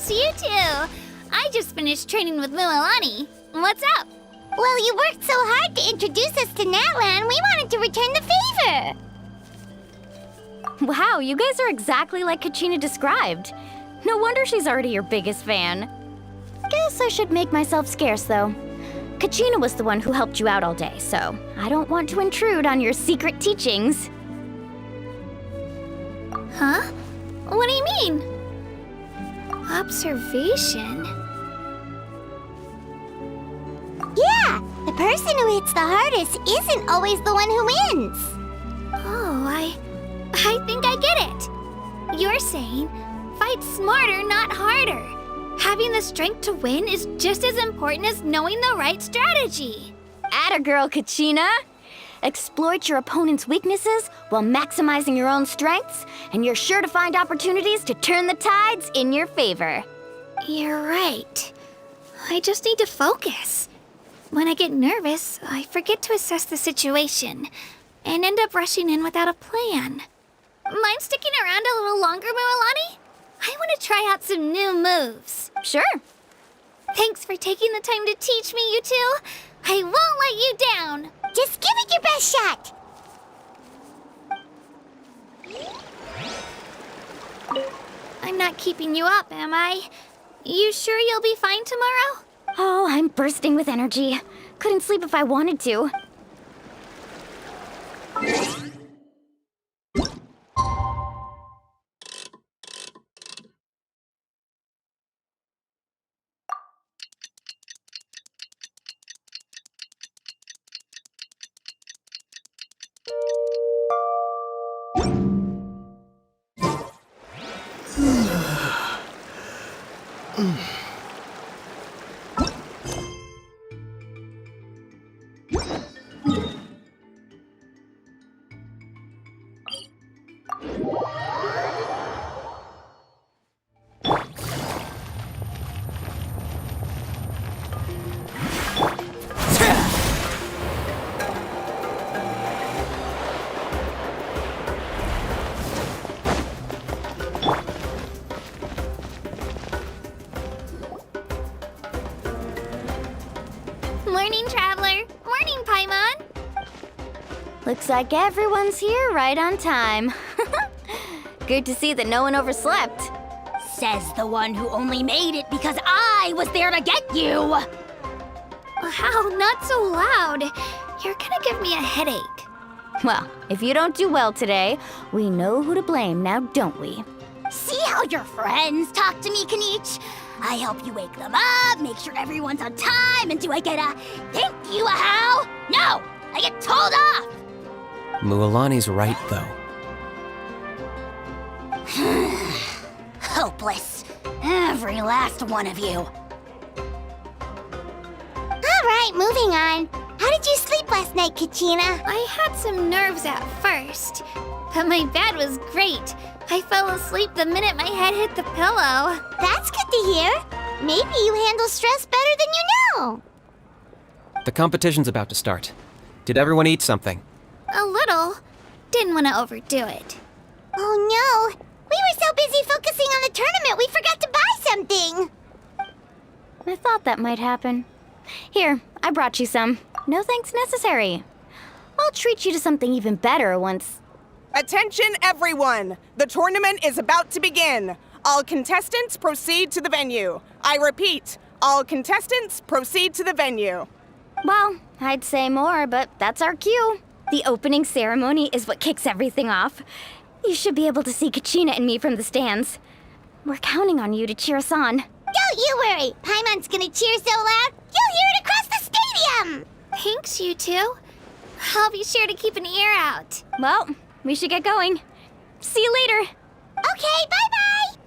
Thanks, you too. I just finished training with Mualani. What's up? Well, you worked so hard to introduce us to Natlan, we wanted to return the favor. Wow, you guys are exactly like Kachina described. No wonder she's already your biggest fan. Guess I should make myself scarce, though. Kachina was the one who helped you out all day, so I don't want to intrude on your secret teachings. Huh? What do you mean? Observation? Yeah, the person who hits the hardest isn't always the one who wins. Oh, I think I get it. You're saying, fight smarter, not harder. Having the strength to win is just as important as knowing the right strategy. Atta girl, Kachina! Exploit your opponent's weaknesses while maximizing your own strengths, and you're sure to find opportunities to turn the tides in your favor. You're right. I just need to focus. When I get nervous, I forget to assess the situation and end up rushing in without a plan. Mind sticking around a little longer, Mualani? I want to try out some new moves. Sure. Thanks for taking the time to teach me, you two. I won't let you down. Just give it your best shot. I'm not keeping you up, am I? You sure you'll be fine tomorrow? Oh, I'm bursting with energy. Couldn't sleep if I wanted to. Morning, Traveler. Morning, Paimon. Looks like everyone's here right on time. Good to see that no one overslept. Says the one who only made it because I was there to get you. Wow, not so loud. You're gonna give me a headache. Well, if you don't do well today, we know who to blame now, don't we? See how your friends talk to me, Kanich? I help you wake them up, make sure everyone's on time, and do I get a thank you, a how? No, I get told off. Mualani's right, though. Hopeless. Every last one of you. All right, moving on. How did you sleep last night, Kachina? I had some nerves at first, but my bed was great. I fell asleep the minute my head hit the pillow. That's good to hear. Maybe you handle stress better than you know. The competition's about to start. Did everyone eat something? A little. Didn't want to overdo it. Oh no. We were so busy focusing on the tournament, we forgot to buy something. I thought that might happen. Here, I brought you some. No thanks necessary. I'll treat you to something even better once... Attention, everyone! The tournament is about to begin. All contestants proceed to the venue. I repeat, all contestants proceed to the venue. Well, I'd say more, but that's our cue. The opening ceremony is what kicks everything off. You should be able to see Kachina and me from the stands. We're counting on you to cheer us on. Don't you worry. Paimon's gonna cheer so loud, you'll hear it across the stadium. Thanks, you two. I'll be sure to keep an ear out. Well, we should get going. See you later. Okay, bye-bye.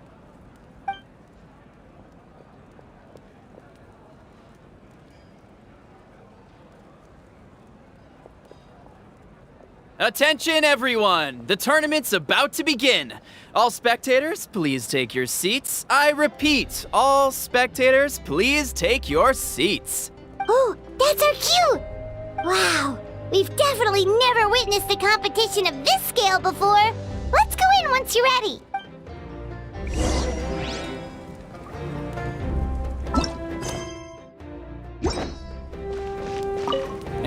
Attention, everyone! The tournament's about to begin. All spectators, please take your seats. I repeat, all spectators, please take your seats. Oh, that's our cue. Wow, we've definitely never witnessed a competition of this scale before. Let's go in once you're ready.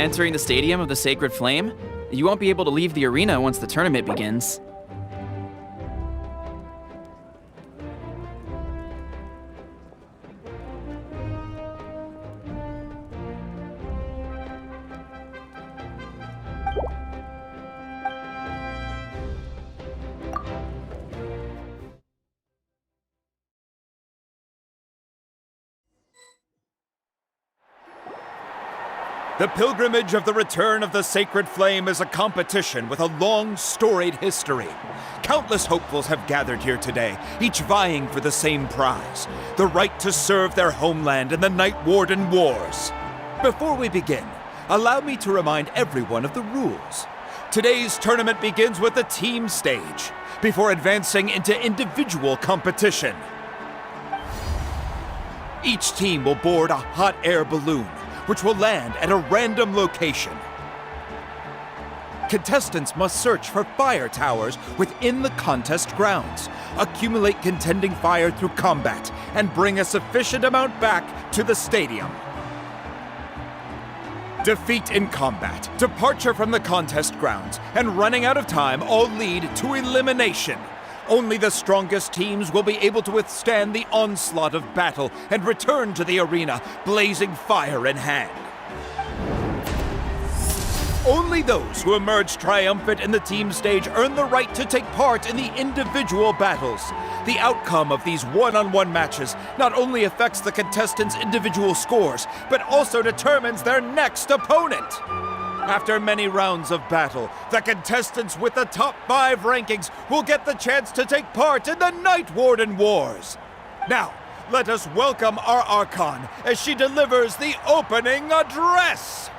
entering the Stadium of the Sacred Flame. You won't be able to leave the arena once the tournament begins. The pilgrimage of the return of the Sacred Flame is a competition with a long, storied history. Countless hopefuls have gathered here today, each vying for the same prize, the right to serve their homeland in the Night Warden Wars. Before we begin, allow me to remind everyone of the rules. Today's tournament begins with the team stage, before advancing into individual competition. Each team will board a hot air balloon, which will land at a random location. Contestants must search for fire towers within the contest grounds, accumulate contending fire through combat, and bring a sufficient amount back to the stadium. Defeat in combat, departure from the contest grounds, and running out of time all lead to elimination. Only the strongest teams will be able to withstand the onslaught of battle and return to the arena, blazing fire in hand. Only those who emerge triumphant in the team stage earn the right to take part in the individual battles. The outcome of these one-on-one matches not only affects the contestants' individual scores, but also determines their next opponent. After many rounds of battle, the contestants with the top 5 rankings will get the chance to take part in the Night Warden Wars. Now, let us welcome our Archon as she delivers the opening address.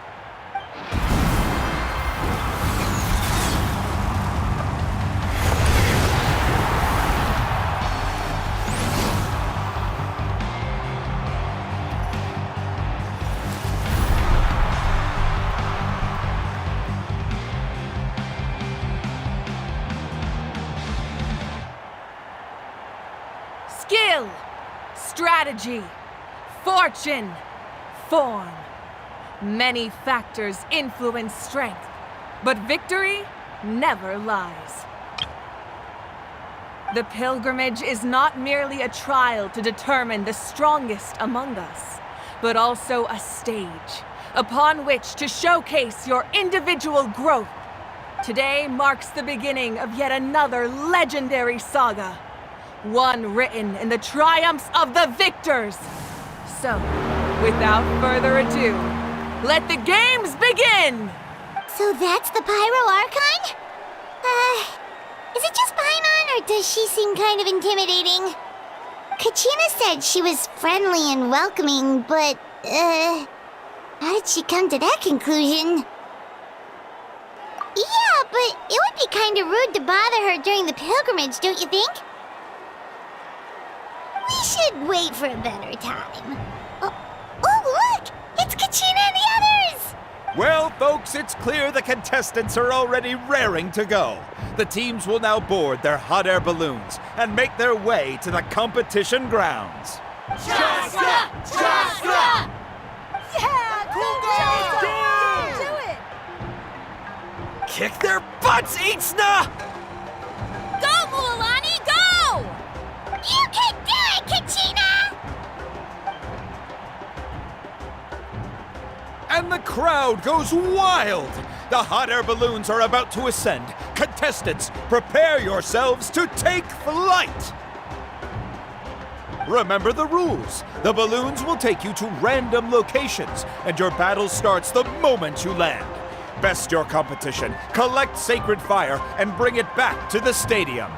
Skill, strategy, fortune, form. Many factors influence strength, but victory never lies. The pilgrimage is not merely a trial to determine the strongest among us, but also a stage upon which to showcase your individual growth. Today marks the beginning of yet another legendary saga. One written in the triumphs of the victors. So, without further ado, let the games begin! So that's the Pyro Archon? Is it just Paimon, or does she seem kind of intimidating? Kachina said she was friendly and welcoming, but, how did she come to that conclusion? Yeah, but it would be kind of rude to bother her during the pilgrimage, don't you think? We should wait for a better time. Oh, look! It's Kachina and the others! Well, folks, it's clear the contestants are already raring to go. The teams will now board their hot air balloons and make their way to the competition grounds. Chaska! Chaska! Yeah! Cool girl! Do it! Kick their butts, Itzna! Go, Mualani, go! You can do it, Kachina! And the crowd goes wild! The hot air balloons are about to ascend. Contestants, prepare yourselves to take flight! Remember the rules. The balloons will take you to random locations, and your battle starts the moment you land. Best your competition, collect sacred fire, and bring it back to the stadium.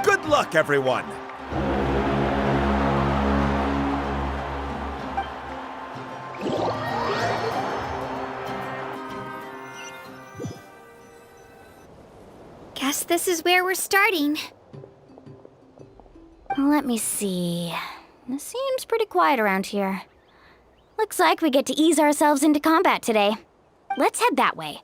Good luck, everyone! Guess this is where we're starting. Let me see. It seems pretty quiet around here. Looks like we get to ease ourselves into combat today. Let's head that way.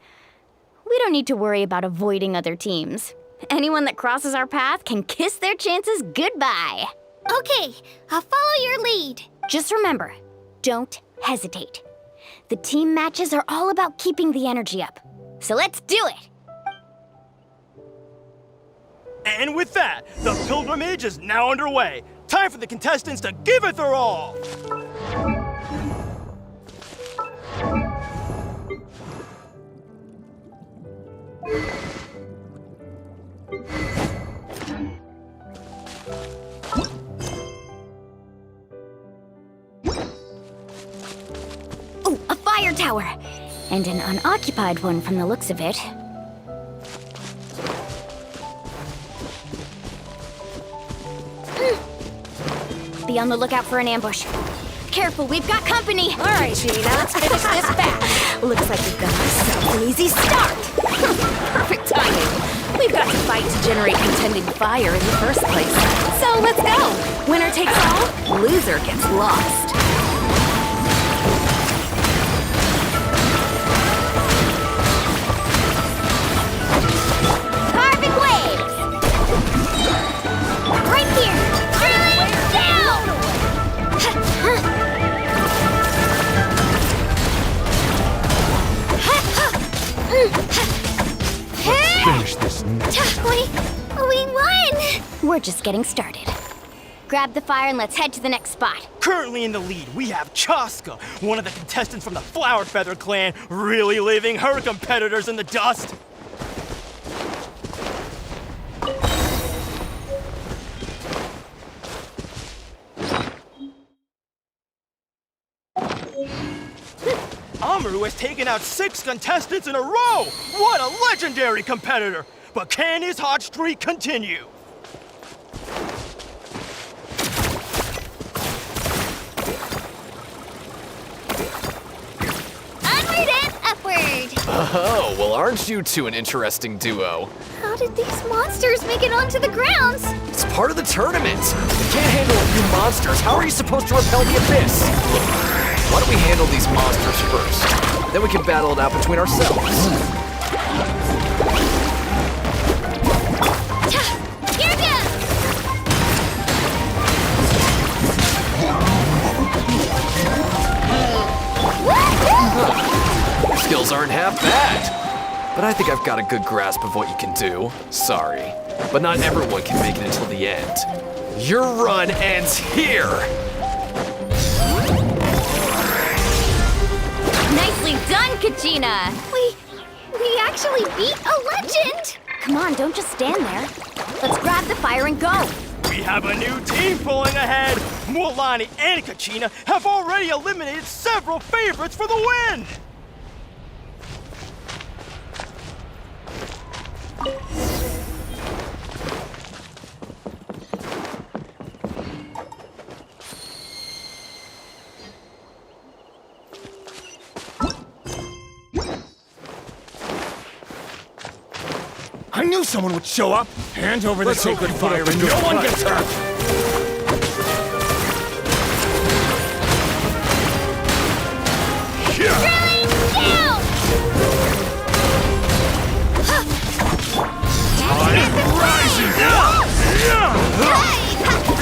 We don't need to worry about avoiding other teams. Anyone that crosses our path can kiss their chances goodbye. Okay, I'll follow your lead. Just remember, don't hesitate. The team matches are all about keeping the energy up. So let's do it! And with that, the pilgrimage is now underway. Time for the contestants to give it their all! Ooh, a fire tower! And an unoccupied one from the looks of it. Be on the lookout for an ambush. Careful, we've got company! All right, Gina, let's finish this fast. Looks like we've got ourselves an easy start! Perfect timing. We've got to fight to generate contending fire in the first place. So let's go. Winner takes all, loser gets lost. Carving waves! Right here! Drilling down! Finish this. We won! We're just getting started. Grab the fire and let's head to the next spot. Currently in the lead, we have Chaska, one of the contestants from the Flower Feather clan, really leaving her competitors in the dust. Amaru has taken out 6 contestants in a row! What a legendary competitor! But can his hot streak continue? Onward and upward! Oh, well, aren't you two an interesting duo? How did these monsters make it onto the grounds? It's part of the tournament. If you can't handle a few monsters, how are you supposed to repel the abyss? Why don't we handle these monsters first? Then we can battle it out between ourselves. Here goes! Your skills aren't half bad. But I think I've got a good grasp of what you can do. Sorry. But not everyone can make it until the end. Your run ends here! Nicely done, Kachina! We actually beat a legend! Come on, don't just stand there. Let's grab the fire and go. We have a new team pulling ahead! Mualani and Kachina have already eliminated several favorites for the win! I knew someone would show up. Hand over the sacred fire and no one gets hurt. Drilling down! I'm rising. Hey!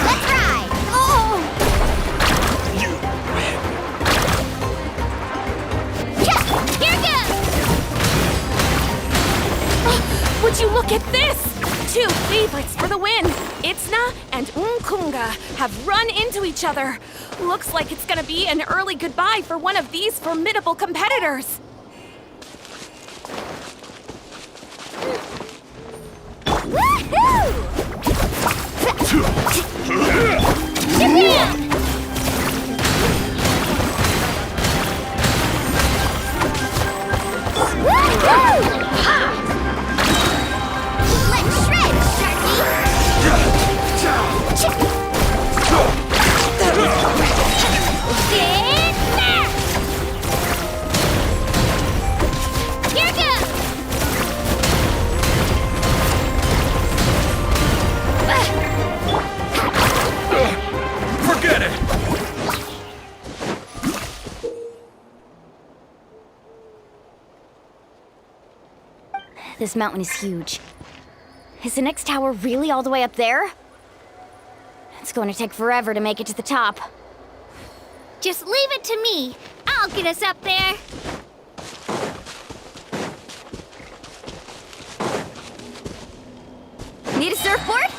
Let's ride! Oh! You win. Here goes! Would you look at this? 2 favorites for the win. Itzna and Unkunga have run into each other. Looks like it's gonna be an early goodbye for one of these formidable competitors. Let's shred, Here goes! Forget it. This mountain is huge. Is the next tower really all the way up there? It's going to take forever to make it to the top. Just leave it to me. I'll get us up there. Need a surfboard?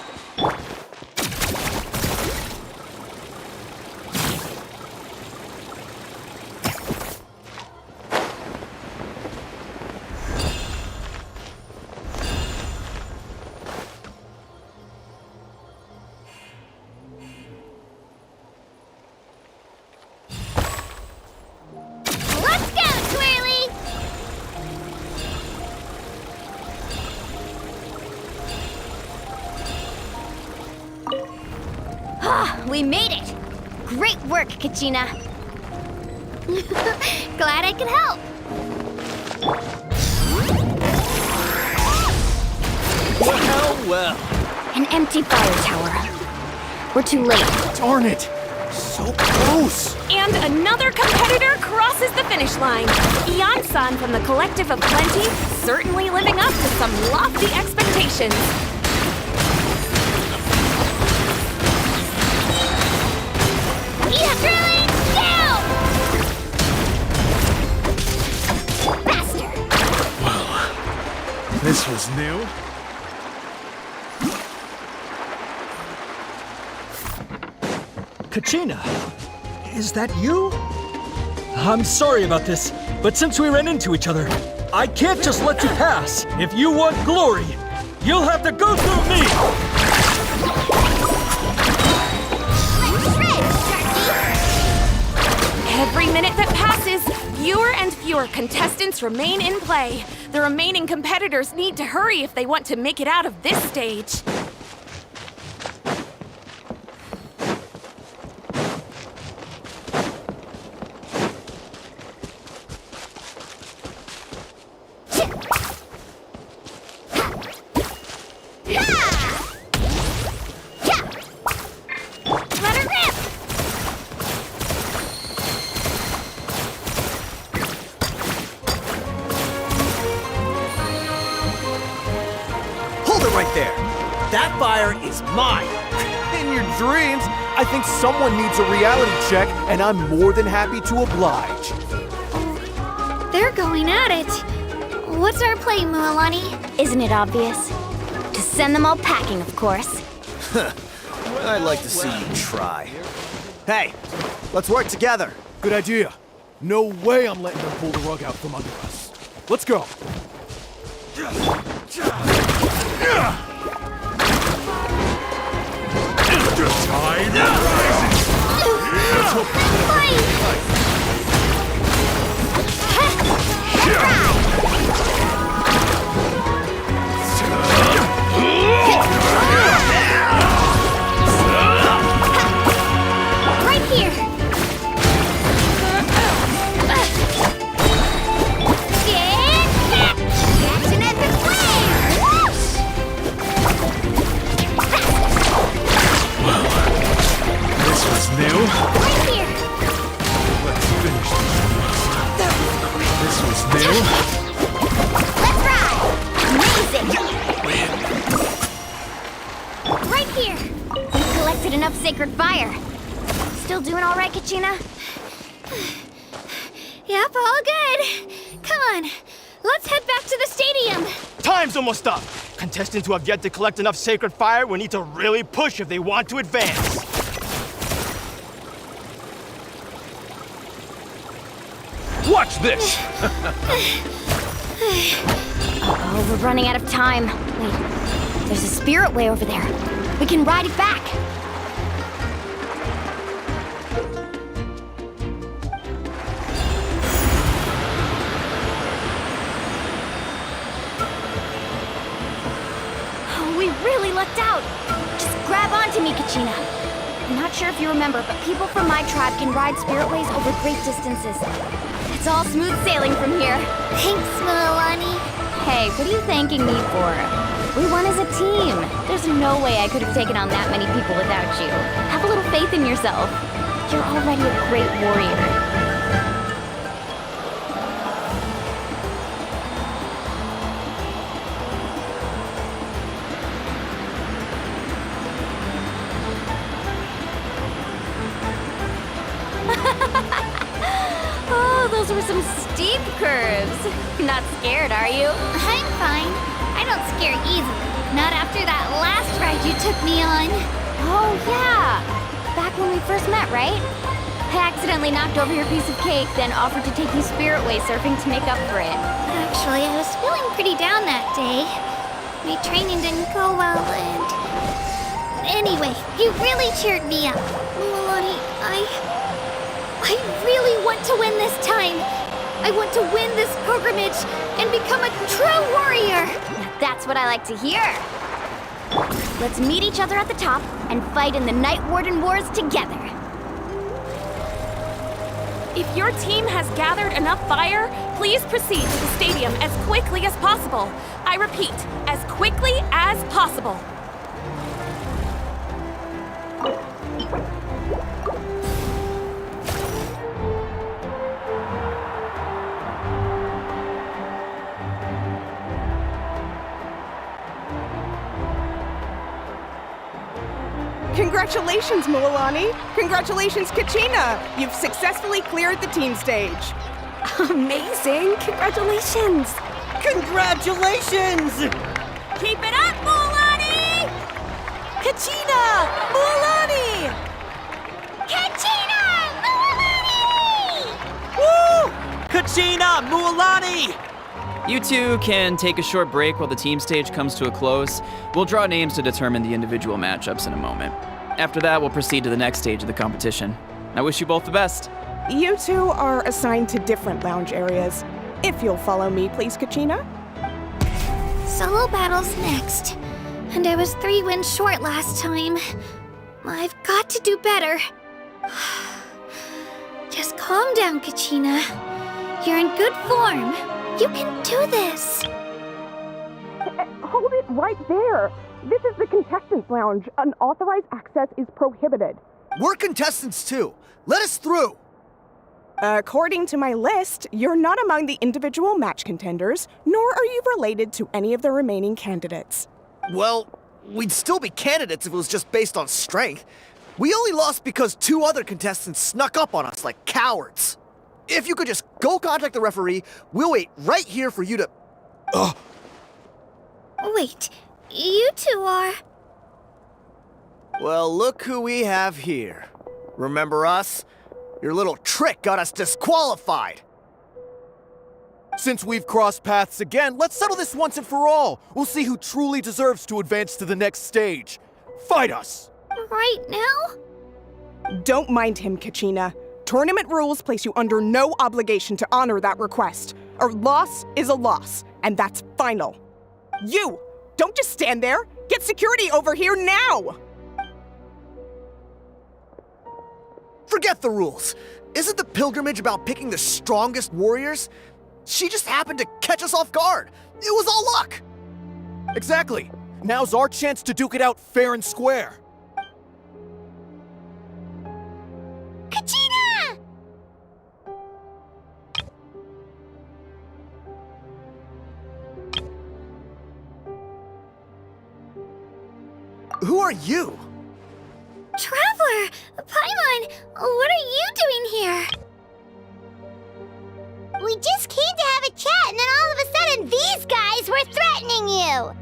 Let's go, Twirly! We made it! Great work, Kachina. Glad I could help. Well. An empty fire tower. We're too late. Darn it! So close! And another competitor crosses the finish line. Ian-san from the Collective of Plenty, certainly living up to some lofty expectations. Yeah, Twirly! Down! Faster! This was new. Kachina, is that you? I'm sorry about this, but since we ran into each other, I can't just let you pass. If you want glory, you'll have to go through me! Every minute that passes, fewer and fewer contestants remain in play. The remaining competitors need to hurry if they want to make it out of this stage. Let her rip! Hold it right there! That fire is mine! In your dreams, I think someone needs a reality check, and I'm more than happy to oblige. They're going at it. What's our play, Mualani? Isn't it obvious? To send them all packing, of course. I'd like to see you try. Hey, let's work together. Good idea. No way I'm letting them pull the rug out from under us. Let's go. The tide rises. Right here. Catch an epic flame! Whoosh! This was new. Right here. Let's finish this. This was new. Let's ride! Amazing! Right here. We've collected enough sacred fire. Still doing all right, Kachina? Yep, all good. Come on, let's head back to the stadium. Time's almost up. Contestants who have yet to collect enough sacred fire will need to really push if they want to advance. Watch this! Oh, we're running out of time. Wait, there's a spirit way over there. We can ride it back. Oh, we really lucked out. Just grab onto me, Kachina. I'm not sure if you remember, but people from my tribe can ride spirit ways over great distances. It's all smooth sailing from here. Thanks, Mualani. Hey, what are you thanking me for? We won as a team. There's no way I could have taken on that many people without you. Have a little faith in yourself. You're already a great warrior. Oh, Those were some steep curves. Not scared, are you? I'm fine. I don't scare easily. Not after that last ride you took me on. Oh, yeah. Back when we first met, right? I accidentally knocked over your piece of cake, then offered to take you Spiritway surfing to make up for it. Actually, I was feeling pretty down that day. My training didn't go well, and... Anyway, you really cheered me up. Milani, I really want to win this time. I want to win this pilgrimage and become a true warrior. That's what I like to hear. Let's meet each other at the top and fight in the Night Warden Wars together. If your team has gathered enough fire, please proceed to the stadium as quickly as possible. I repeat, as quickly as possible. Congratulations, Milani! Congratulations, Kachina! You've successfully cleared the team stage. Amazing! Congratulations! Congratulations! Keep it up, Milani! Kachina! Milani! Kachina! Milani! Woo! Kachina! Mualani! You two can take a short break while the team stage comes to a close. We'll draw names to determine the individual matchups in a moment. After that, we'll proceed to the next stage of the competition. I wish you both the best. You two are assigned to different lounge areas. If you'll follow me, please, Kachina. Solo battle's next. And I was 3 wins short last time. I've got to do better. Just calm down, Kachina. You're in good form. You can do this! Hold it right there! This is the contestants' lounge. Unauthorized access is prohibited. We're contestants too. Let us through. According to my list, you're not among the individual match contenders, nor are you related to any of the remaining candidates. Well, we'd still be candidates if it was just based on strength. We only lost because 2 other contestants snuck up on us like cowards. If you could just go contact the referee, we'll wait right here for you to... Wait, you two are... Well, look who we have here. Remember us? Your little trick got us disqualified. Since we've crossed paths again, let's settle this once and for all. We'll see who truly deserves to advance to the next stage. Fight us! Right now? Don't mind him, Kachina. Tournament rules place you under no obligation to honor that request. A loss is a loss, and that's final. You! Don't just stand there! Get security over here now! Forget the rules. Isn't the pilgrimage about picking the strongest warriors? She just happened to catch us off guard. It was all luck. Exactly. Now's our chance to duke it out fair and square. Kachina! Who are you? Traveler! Paimon! What are you doing here? We just came to have a chat, and then all of a sudden these guys were threatening you!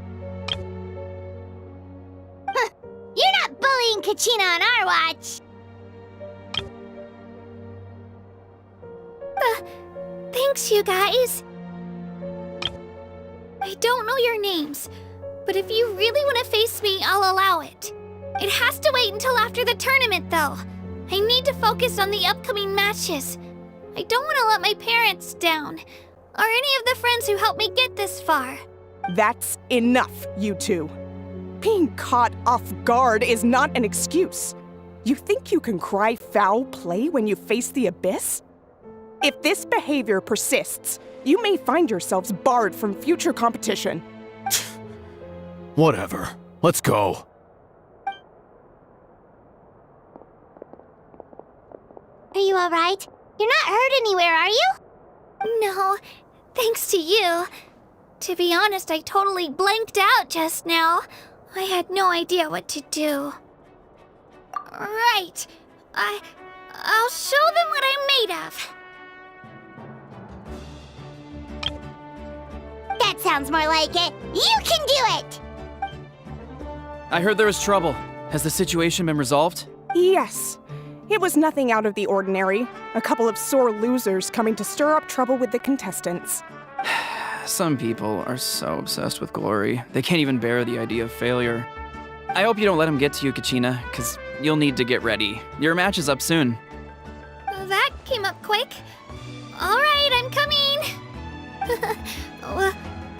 Huh, you're not bullying Kachina on our watch! Thanks, you guys. I don't know your names, but if you really want to face me, I'll allow it. It has to wait until after the tournament, though. I need to focus on the upcoming matches. I don't want to let my parents down, or any of the friends who helped me get this far. That's enough, you two. Being caught off guard is not an excuse. You think you can cry foul play when you face the abyss? If this behavior persists, you may find yourselves barred from future competition. Whatever. Let's go. Are you alright? You're not hurt anywhere, are you? No, thanks to you. To be honest, I totally blanked out just now. I had no idea what to do. Right. I'll show them what I'm made of. That sounds more like it. You can do it! I heard there was trouble. Has the situation been resolved? Yes. It was nothing out of the ordinary. A couple of sore losers coming to stir up trouble with the contestants. Some people are so obsessed with glory, they can't even bear the idea of failure. I hope you don't let him get to you, Kachina, because you'll need to get ready. Your match is up soon. That came up quick. All right, I'm coming.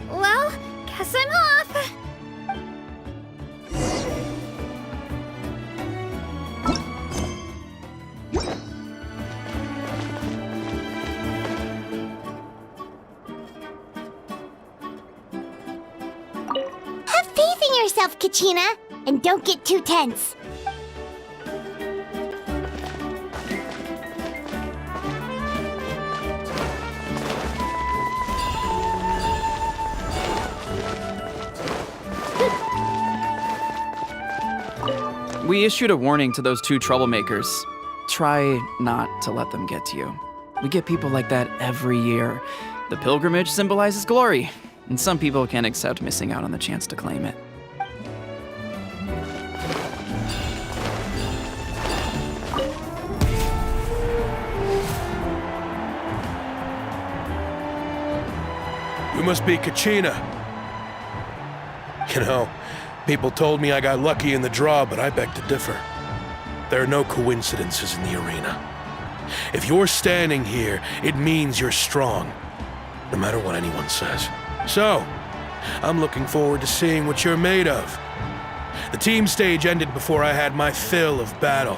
Well, guess I'm off. Have faith in yourself, Kachina, and don't get too tense. We issued a warning to those two troublemakers. Try not to let them get to you. We get people like that every year. The pilgrimage symbolizes glory, and some people can't accept missing out on the chance to claim it. You must be Kachina. You know, people told me I got lucky in the draw, but I beg to differ. There are no coincidences in the arena. If you're standing here, it means you're strong, no matter what anyone says. So, I'm looking forward to seeing what you're made of. The team stage ended before I had my fill of battle.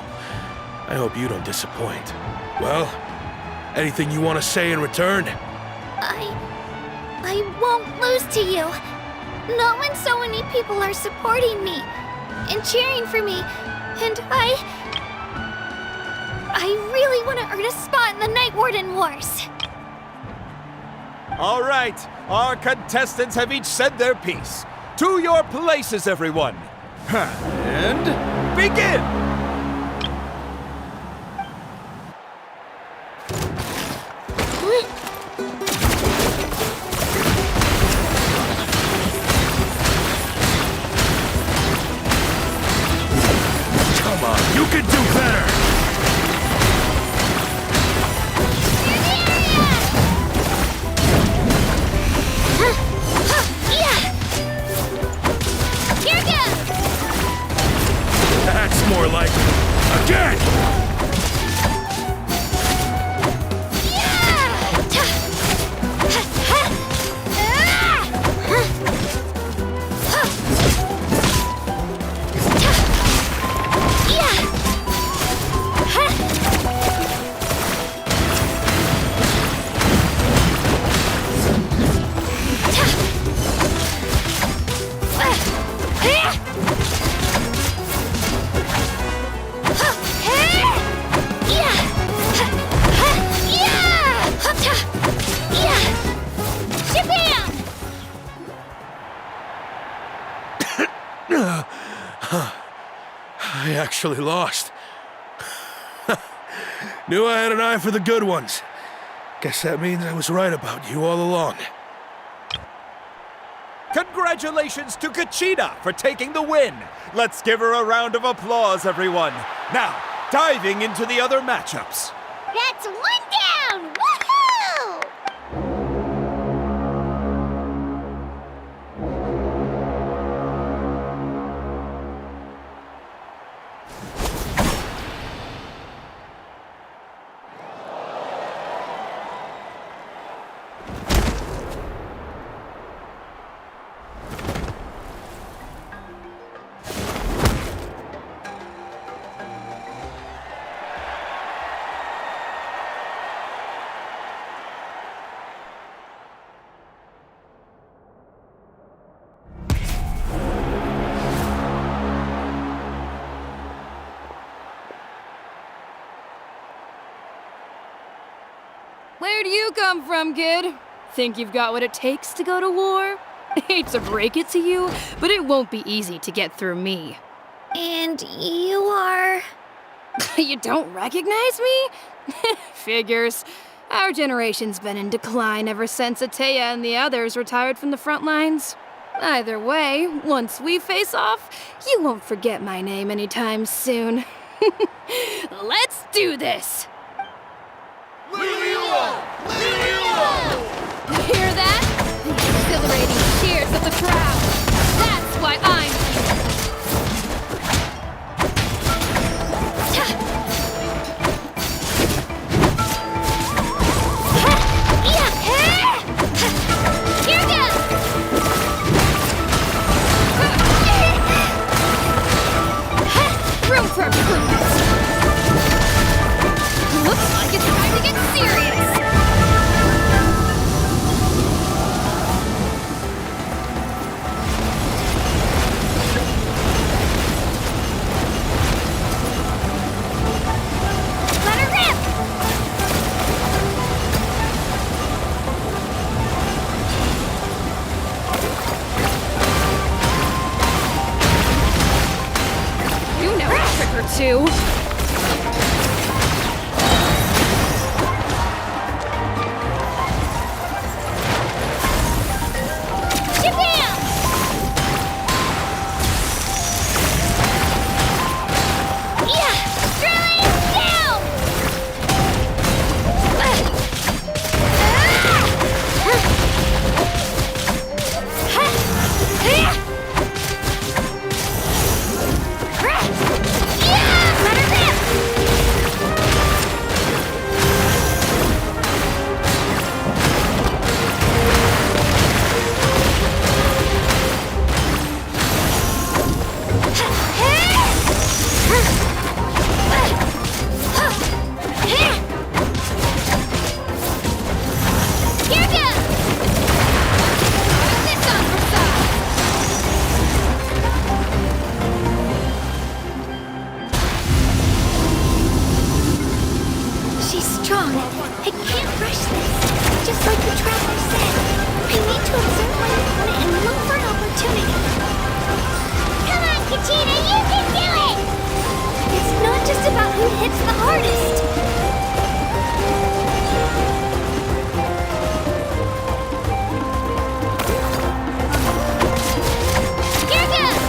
I hope you don't disappoint. Well, anything you want to say in return? I won't lose to you. Not when so many people are supporting me and cheering for me. And I really want to earn a spot in the Night Warden Wars. All right, our contestants have each said their piece. To your places, everyone. And begin! Come on, you can do better! That's more like it. Again! I actually lost. Knew I had an eye for the good ones. Guess that means I was right about you all along. Congratulations to Kachina for taking the win. Let's give her a round of applause, everyone. Now, diving into the other matchups. That's one down! Woohoo! Where do you come from, kid? Think you've got what it takes to go to war? Hate to break it to you, but it won't be easy to get through me. And you are... You don't recognize me? Figures. Our generation's been in decline ever since Ateya and the others retired from the front lines. Either way, once we face off, you won't forget my name anytime soon. Let's do this! You hear that? The exhilarating cheers of the crowd. That's why I'm room for improvement. Looks like it's time to get serious. Let her rip! You know a trick or two. Shabam! Yeah! Drilling down! Let her rip! Here goes! This on for size! She's strong. I can't rush this. Just like the traveler said, I need to observe my opponent and look for an opportunity. Come on, Kachina, you can do it! It's not just about who hits the hardest. Here goes!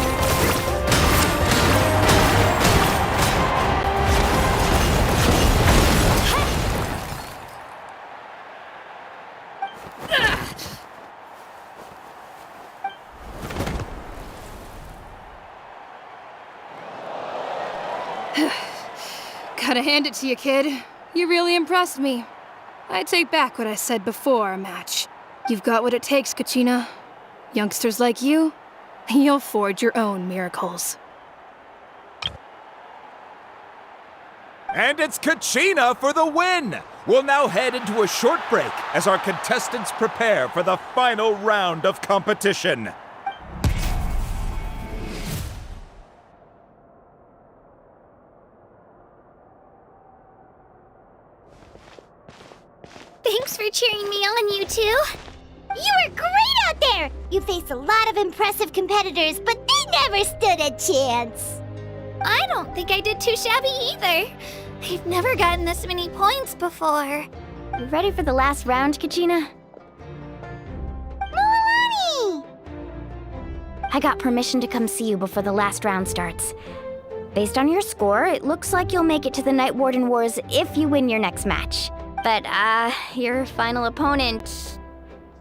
Gotta hand it to you, kid. You really impressed me. I take back what I said before our match. You've got what it takes, Kachina. Youngsters like you, you'll forge your own miracles. And it's Kachina for the win! We'll now head into a short break as our contestants prepare for the final round of competition. Thanks for cheering me on, you two. You were great out there! You faced a lot of impressive competitors, but they never stood a chance. I don't think I did too shabby either. I've never gotten this many points before. You ready for the last round, Kachina? Moalani! I got permission to come see you before the last round starts. Based on your score, it looks like you'll make it to the Night Warden Wars if you win your next match. But, your final opponent...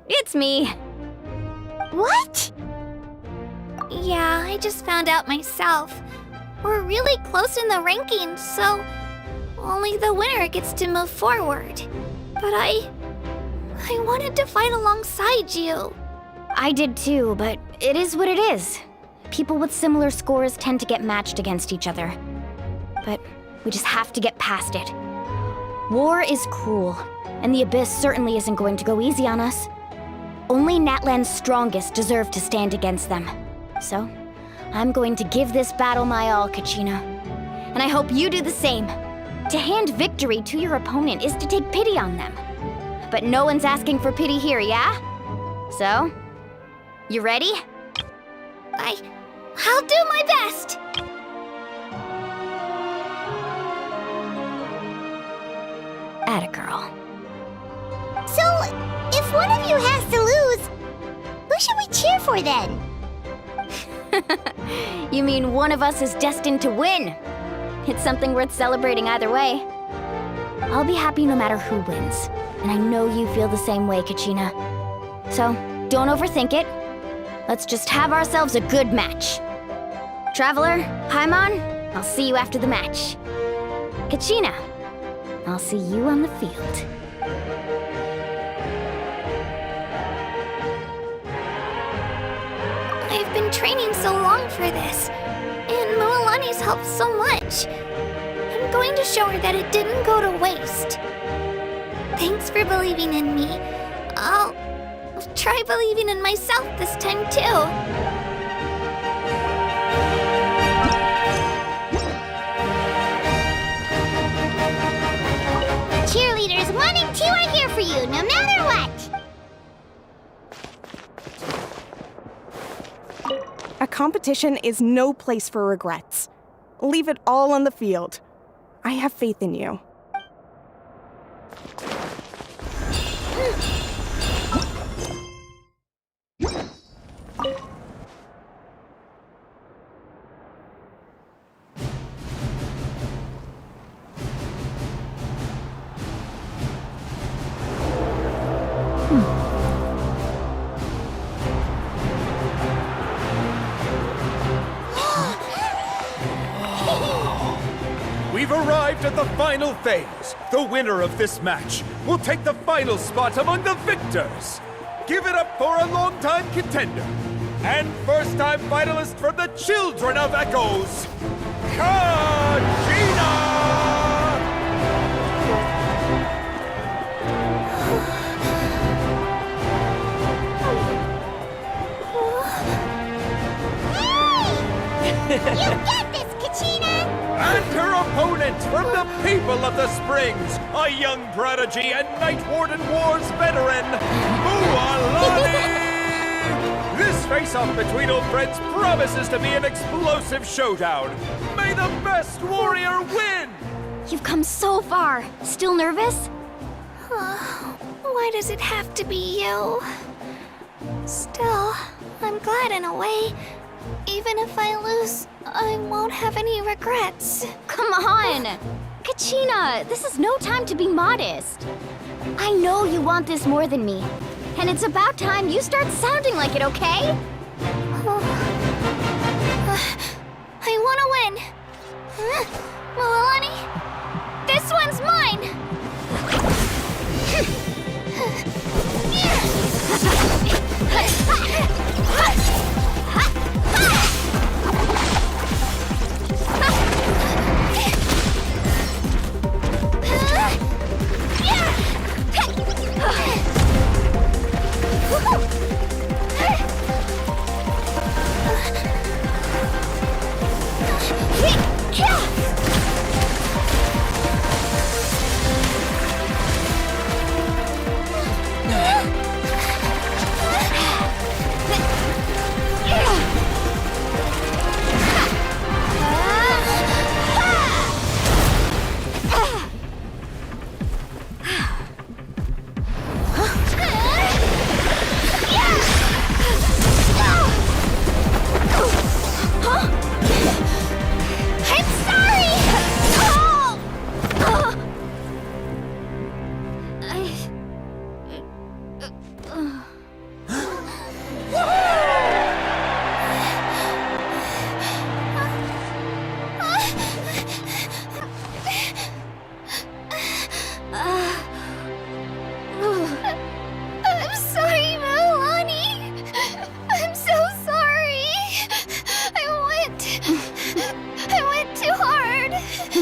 It's me. What? Yeah, I just found out myself. We're really close in the rankings, so only the winner gets to move forward. But I wanted to fight alongside you. I did too, but it is what it is. People with similar scores tend to get matched against each other. But we just have to get past it. War is cruel, and the Abyss certainly isn't going to go easy on us. Only Natlan's strongest deserve to stand against them. So, I'm going to give this battle my all, Kachina. And I hope you do the same. To hand victory to your opponent is to take pity on them. But no one's asking for pity here, yeah? So, you ready? I'll do my best! Atta girl. for then? You mean one of us is destined to win? It's something worth celebrating either way. I'll be happy no matter who wins. And I know you feel the same way, Kachina. So, don't overthink it. Let's just have ourselves a good match. Traveler, Paimon, I'll see you after the match. Kachina, I'll see you on the field. I've been training so long for this, and Moalani's helped so much. I'm going to show her that it didn't go to waste. Thanks for believing in me. I'll try believing in myself this time too. Cheerleaders 1 and 2 are here for you, no matter what! A competition is no place for regrets. Leave it all on the field. I have faith in you. We've arrived at the final phase. The winner of this match will take the final spot among the victors. Give it up for a longtime contender and first-time finalist from the Children of Echoes, Kachina! You get this, Kachina! And her opponent from the people of the Springs, a young prodigy and Night Warden Wars veteran, Moalani! This face-off between old friends promises to be an explosive showdown. May the best warrior win! You've come so far. Still nervous? Why does it have to be you? Still, I'm glad in a way. Even if I lose, I won't have any regrets. Come on! Kachina, this is no time to be modest. I know you want this more than me. And it's about time you start sounding like it, okay? I want to win. Moalani, this one's mine.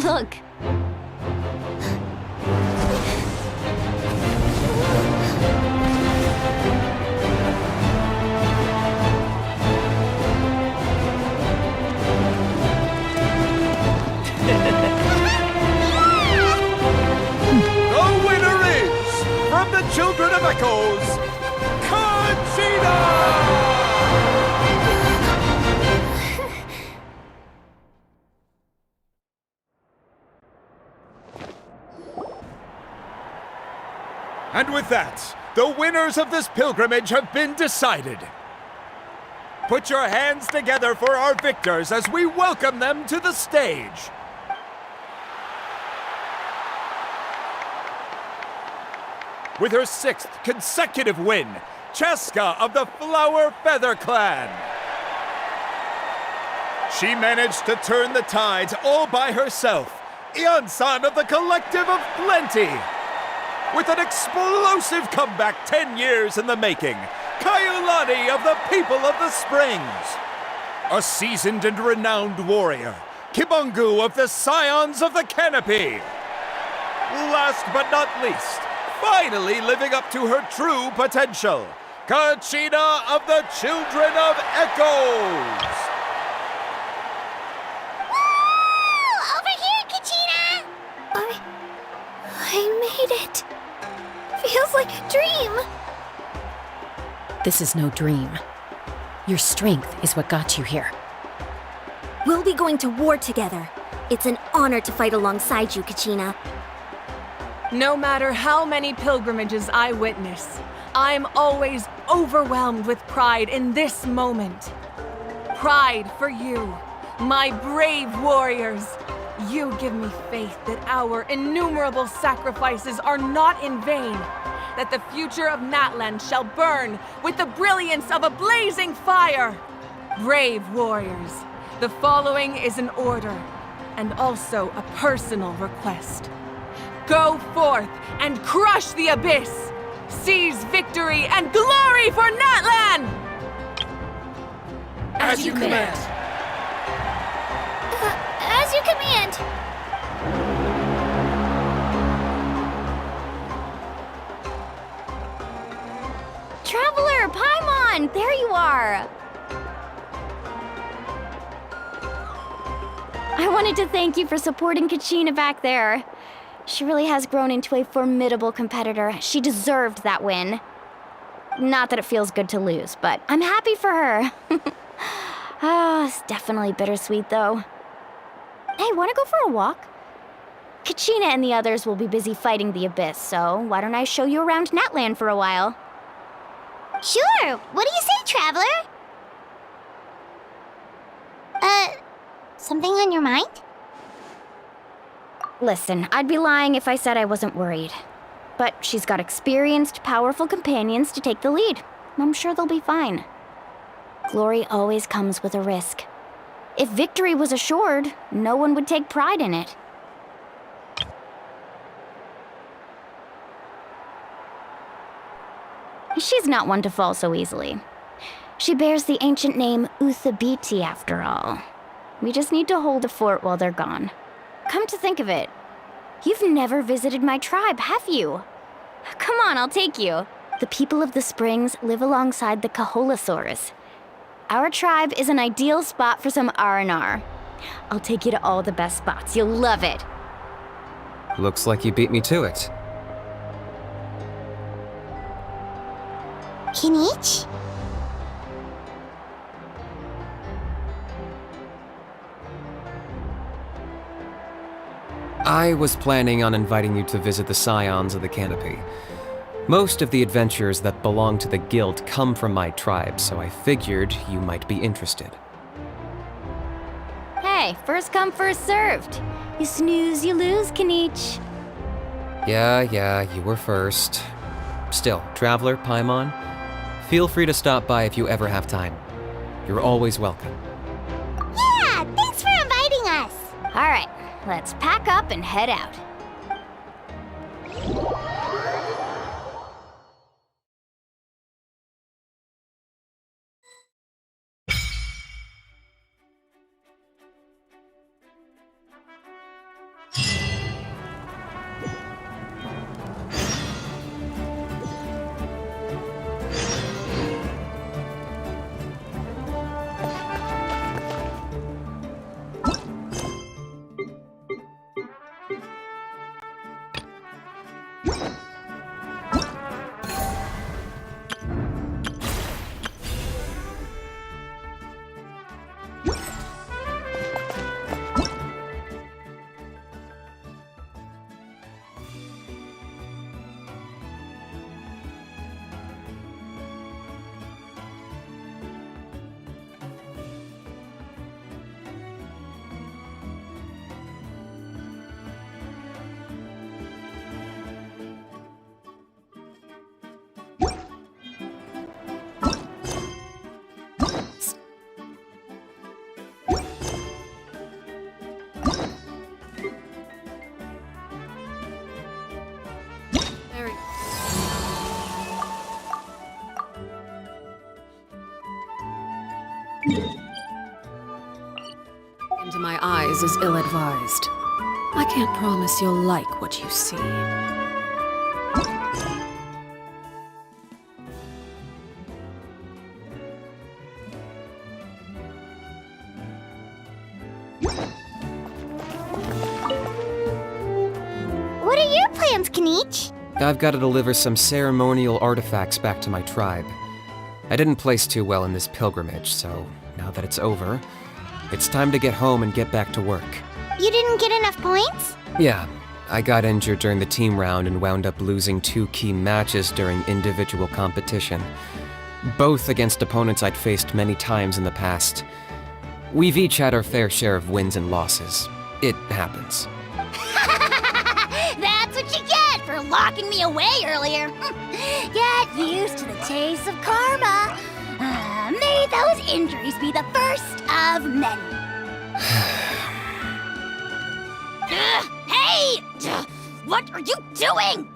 Look. The winner is, from the Children of Echoes, Kachina! And with that, the winners of this pilgrimage have been decided. Put your hands together for our victors as we welcome them to the stage. With her 6th consecutive win, Cheska of the Flower Feather Clan. She managed to turn the tides all by herself. Ian-san of the Collective of Plenty. With an explosive comeback 10 years in the making, Kaiulani of the People of the Springs. A seasoned and renowned warrior, Kibungu of the Scions of the Canopy. Last but not least, finally living up to her true potential, Kachina of the Children of Echoes. Over here, Kachina! I made it. Feels like a dream. This is no dream. Your strength is what got you here. We'll be going to war together. It's an honor to fight alongside you, Kachina. No matter how many pilgrimages I witness, I'm always overwhelmed with pride in this moment. Pride for you, my brave warriors. You give me faith that our innumerable sacrifices are not in vain, that the future of Natlan shall burn with the brilliance of a blazing fire. Brave warriors, the following is an order, and also a personal request. Go forth and crush the abyss! Seize victory and glory for Natlan! As you command. As you command. Traveler, Paimon, there you are! I wanted to thank you for supporting Kachina back there. She really has grown into a formidable competitor. She deserved that win. Not that it feels good to lose, but I'm happy for her. Oh, it's definitely bittersweet, though. Hey, wanna go for a walk? Kachina and the others will be busy fighting the Abyss, so why don't I show you around Natlan for a while? Sure. What do you say, Traveler? Something on your mind? Listen, I'd be lying if I said I wasn't worried. But she's got experienced, powerful companions to take the lead. I'm sure they'll be fine. Glory always comes with a risk. If victory was assured, no one would take pride in it. She's not one to fall so easily. She bears the ancient name Uthabiti, after all. We just need to hold the fort while they're gone. Come to think of it, you've never visited my tribe, have you? Come on, I'll take you. The people of the Springs live alongside the Kaholasaurus. Our tribe is an ideal spot for some R&R. I'll take you to all the best spots. You'll love it. Looks like you beat me to it. Kinich? I was planning on inviting you to visit the Scions of the Canopy. Most of the adventurers that belong to the guild come from my tribe, so I figured you might be interested. Hey, first come, first served. You snooze, you lose, Kinich. Yeah, you were first. Still, Traveler, Paimon, feel free to stop by if you ever have time. You're always welcome. Yeah, thanks for inviting us. All right, let's pack up and head out. Into my eyes is ill-advised. I can't promise you'll like what you see. What are your plans, Kanichi? I've got to deliver some ceremonial artifacts back to my tribe. I didn't place too well in this pilgrimage, so now that it's over, it's time to get home and get back to work. You didn't get enough points? Yeah, I got injured during the team round and wound up losing 2 key matches during individual competition, both against opponents I'd faced many times in the past. We've each had our fair share of wins and losses. It happens. That's what you get for locking me away earlier. Get used to the taste of karma. May those injuries be the first of many. Hey! What are you doing?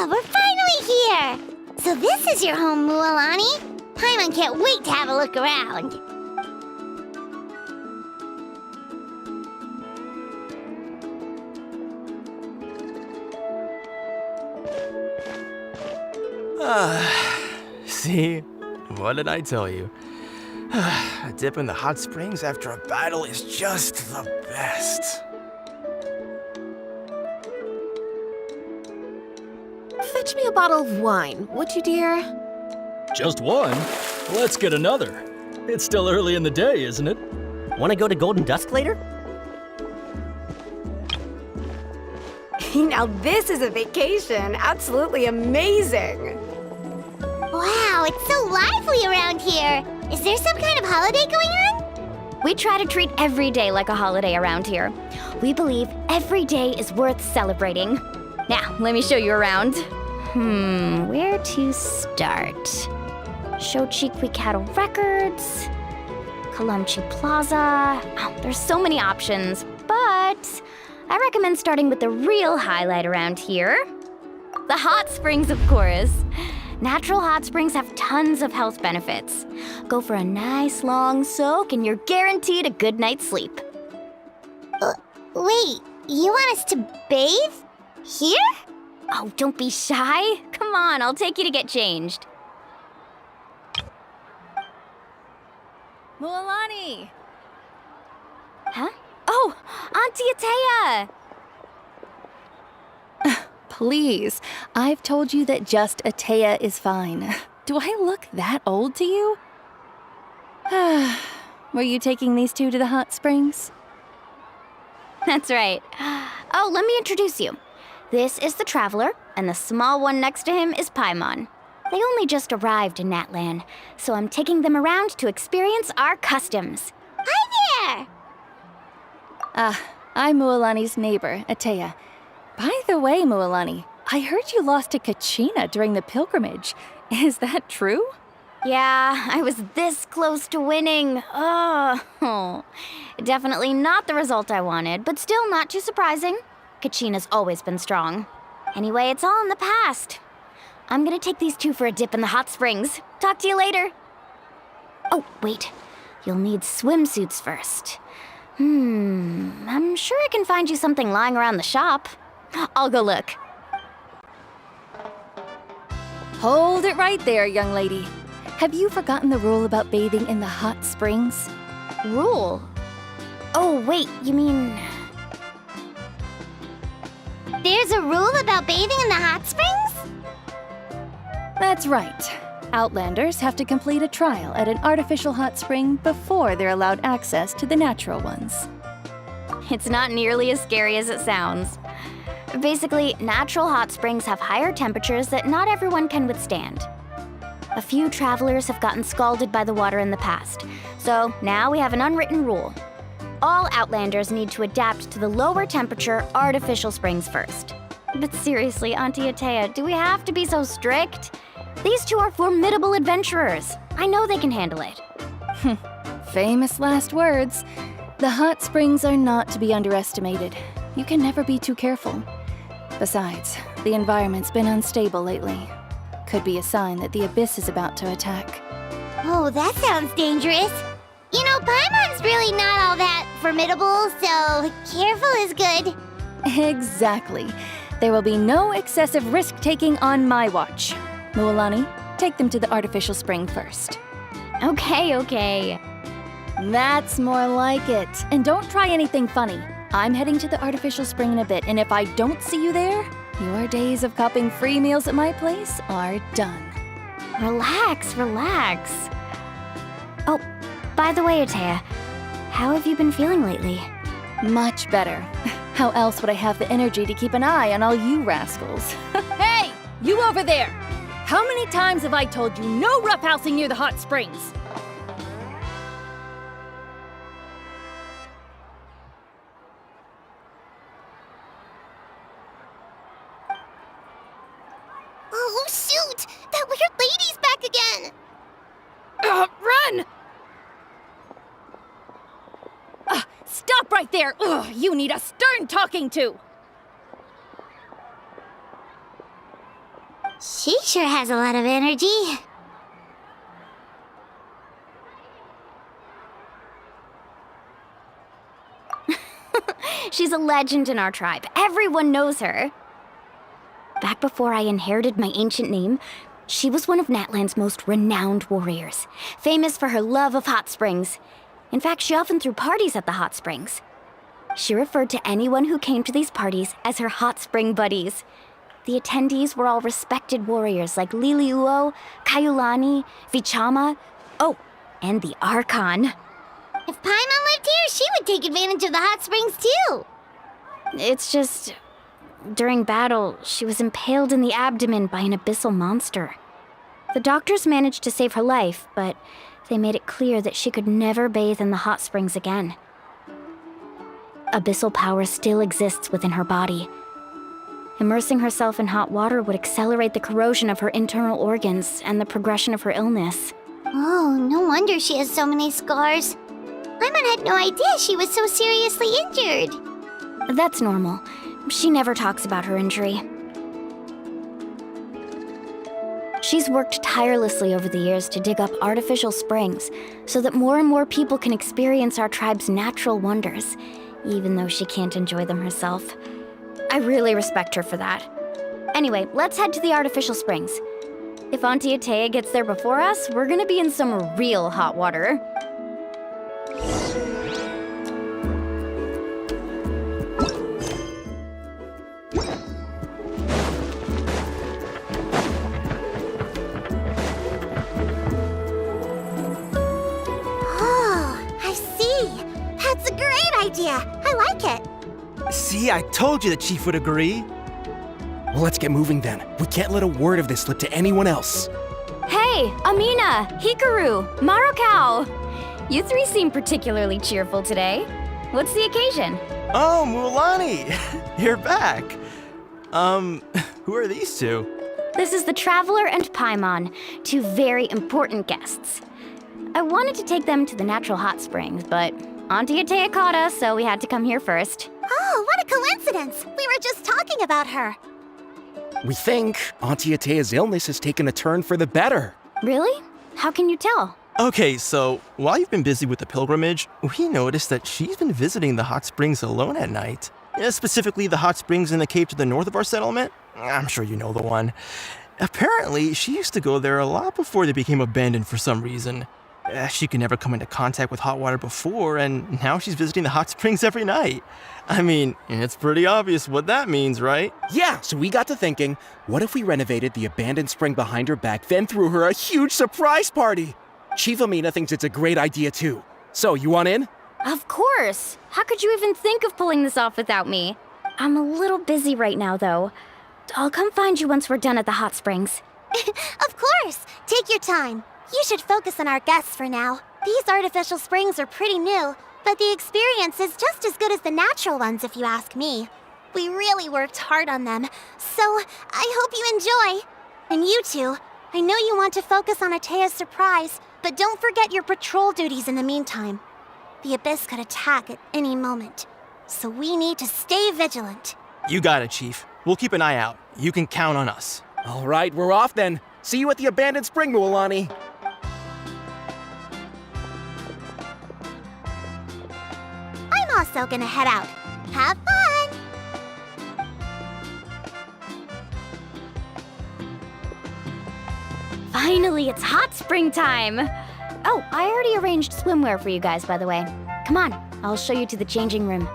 We're finally here! So this is your home, Mualani? Paimon can't wait to have a look around. See? What did I tell you? A dip in the hot springs after a battle is just the best. Fetch me a bottle of wine, would you, dear? Just one? Let's get another. It's still early in the day, isn't it? Want to go to Golden Dusk later? Now this is a vacation. Absolutely amazing. Wow, it's so lively around here. Is there some kind of holiday going on? We try to treat every day like a holiday around here. We believe every day is worth celebrating. Now, let me show you around. Where to start? Shochiku Cattle Records, Kalamchi Plaza. Oh, there's so many options, but I recommend starting with the real highlight around here. The hot springs, of course. Natural hot springs have tons of health benefits. Go for a nice long soak and you're guaranteed a good night's sleep. Wait, you want us to bathe? Here? Oh, don't be shy. Come on, I'll take you to get changed. Mualani! Huh? Oh, Auntie Atea! Please, I've told you that just Atea is fine. Do I look that old to you? Were you taking these two to the hot springs? That's right. Oh, let me introduce you. This is the Traveler, and the small one next to him is Paimon. They only just arrived in Natlan, so I'm taking them around to experience our customs. Hi there! I'm Mualani's neighbor, Atea. By the way, Mualani, I heard you lost to Kachina during the pilgrimage. Is that true? Yeah, I was this close to winning. Oh, definitely not the result I wanted, but still not too surprising. Kachina's always been strong. Anyway, it's all in the past. I'm gonna take these two for a dip in the hot springs. Talk to you later. Oh, wait. You'll need swimsuits first. I'm sure I can find you something lying around the shop. I'll go look. Hold it right there, young lady. Have you forgotten the rule about bathing in the hot springs? Rule? Oh, wait, you mean... There's a rule about bathing in the hot springs? That's right. Outlanders have to complete a trial at an artificial hot spring before they're allowed access to the natural ones. It's not nearly as scary as it sounds. Basically, natural hot springs have higher temperatures that not everyone can withstand. A few travelers have gotten scalded by the water in the past, so now we have an unwritten rule. All Outlanders need to adapt to the lower temperature artificial springs first. But seriously, Auntie Atea, do we have to be so strict? These two are formidable adventurers. I know they can handle it. Famous last words. The hot springs are not to be underestimated. You can never be too careful. Besides, the environment's been unstable lately. Could be a sign that the abyss is about to attack. Oh, that sounds dangerous. You know, Paimon's really not all that formidable, so careful is good. Exactly. There will be no excessive risk-taking on my watch. Mualani, take them to the artificial spring first. Okay. That's more like it. And don't try anything funny. I'm heading to the artificial spring in a bit, and if I don't see you there, your days of copping free meals at my place are done. Relax. Oh, by the way, Atea, how have you been feeling lately? Much better. How else would I have the energy to keep an eye on all you rascals? Hey! You over there! How many times have I told you no roughhousing near the hot springs? Oh, shoot! That weird lady's back again! Run! Stop right there! Ugh, you need a stern talking to! She sure has a lot of energy. She's a legend in our tribe. Everyone knows her. Back before I inherited my ancient name, she was one of Natlan's most renowned warriors, famous for her love of hot springs. In fact, she often threw parties at the hot springs. She referred to anyone who came to these parties as her hot spring buddies. The attendees were all respected warriors like Liliuo, Kaiulani, Vichama, and the Archon. If Paimon lived here, she would take advantage of the hot springs too. It's just, during battle, she was impaled in the abdomen by an abyssal monster. The doctors managed to save her life, but they made it clear that she could never bathe in the hot springs again. Abyssal power still exists within her body. Immersing herself in hot water would accelerate the corrosion of her internal organs and the progression of her illness. Oh, no wonder she has so many scars. Paimon had no idea she was so seriously injured. That's normal. She never talks about her injury. She's worked tirelessly over the years to dig up artificial springs so that more and more people can experience our tribe's natural wonders, even though she can't enjoy them herself. I really respect her for that. Anyway, let's head to the artificial springs. If Auntie Atea gets there before us, we're gonna be in some real hot water. That's a great idea. I like it. See, I told you the chief would agree. Well, let's get moving then. We can't let a word of this slip to anyone else. Hey, Amina, Hikaru, Marukau! You three seem particularly cheerful today. What's the occasion? Oh, Mualani! You're back. Who are these two? This is the Traveler and Paimon, two very important guests. I wanted to take them to the natural hot springs, but Auntie Atea caught us, so we had to come here first. Oh, what a coincidence! We were just talking about her. We think Auntie Atea's illness has taken a turn for the better. Really? How can you tell? Okay, so while you've been busy with the pilgrimage, we noticed that she's been visiting the hot springs alone at night. Specifically, the hot springs in the cave to the north of our settlement. I'm sure you know the one. Apparently, she used to go there a lot before they became abandoned for some reason. She could never come into contact with hot water before, and now she's visiting the hot springs every night. I mean, it's pretty obvious what that means, right? Yeah, so we got to thinking, what if we renovated the abandoned spring behind her back, then threw her a huge surprise party? Chief Amina thinks it's a great idea too. So, you want in? Of course! How could you even think of pulling this off without me? I'm a little busy right now, though. I'll come find you once we're done at the hot springs. Of course! Take your time. You should focus on our guests for now. These artificial springs are pretty new, but the experience is just as good as the natural ones if you ask me. We really worked hard on them, so I hope you enjoy. And you two, I know you want to focus on Atea's surprise, but don't forget your patrol duties in the meantime. The Abyss could attack at any moment, so we need to stay vigilant. You got it, Chief. We'll keep an eye out. You can count on us. All right, we're off then. See you at the abandoned spring, Mualani. I'm also gonna head out. Have fun! Finally, it's hot spring time! Oh, I already arranged swimwear for you guys, by the way. Come on, I'll show you to the changing room.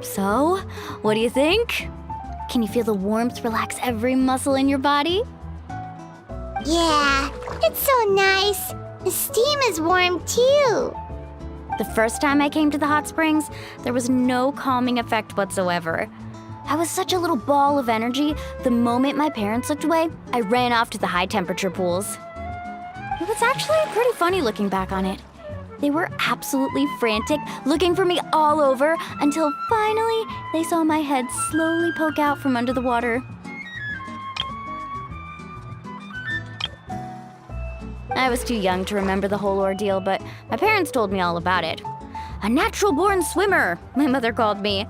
So, what do you think? Can you feel the warmth relax every muscle in your body? Yeah, it's so nice. The steam is warm too. The first time I came to the hot springs, there was no calming effect whatsoever. I was such a little ball of energy, the moment my parents looked away, I ran off to the high temperature pools. It was actually pretty funny looking back on it. They were absolutely frantic, looking for me all over, until finally they saw my head slowly poke out from under the water. I was too young to remember the whole ordeal, but my parents told me all about it. A natural-born swimmer, my mother called me.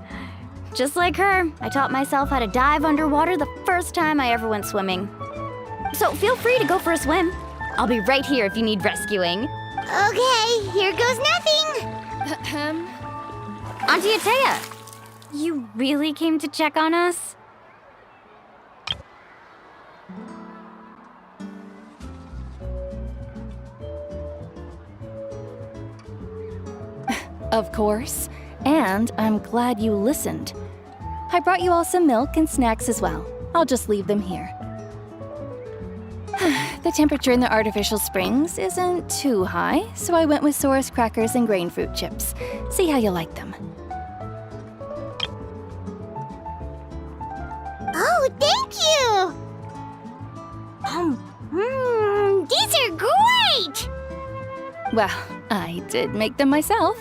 Just like her, I taught myself how to dive underwater the first time I ever went swimming. So feel free to go for a swim. I'll be right here if you need rescuing. Okay, here goes nothing. Auntie Atea, you really came to check on us? Of course. And I'm glad you listened. I brought you all some milk and snacks as well. I'll just leave them here. The temperature in the artificial springs isn't too high, so I went with Saurus crackers and grain fruit chips. See how you like them. Oh, thank you! These are great! Well, I did make them myself.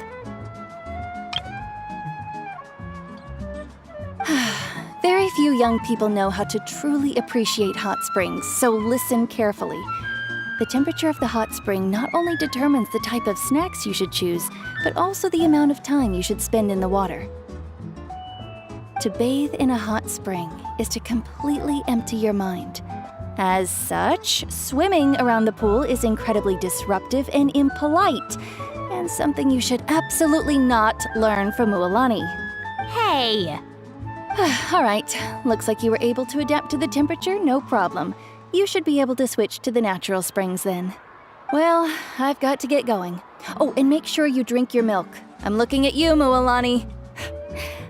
Very few young people know how to truly appreciate hot springs, so listen carefully. The temperature of the hot spring not only determines the type of snacks you should choose, but also the amount of time you should spend in the water. To bathe in a hot spring is to completely empty your mind. As such, swimming around the pool is incredibly disruptive and impolite, and something you should absolutely not learn from Mualani. Hey! All right, looks like you were able to adapt to the temperature, no problem. You should be able to switch to the natural springs then. Well, I've got to get going. Oh, and make sure you drink your milk. I'm looking at you, Mualani.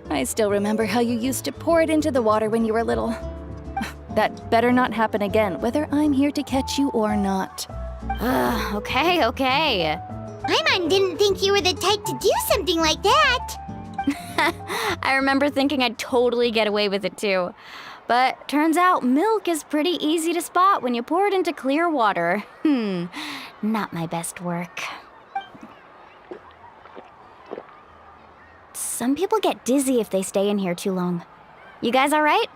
I still remember how you used to pour it into the water when you were little. That better not happen again, whether I'm here to catch you or not. Okay. Paimon didn't think you were the type to do something like that. I remember thinking I'd totally get away with it too. But turns out milk is pretty easy to spot when you pour it into clear water. Not my best work. Some people get dizzy if they stay in here too long. You guys all right?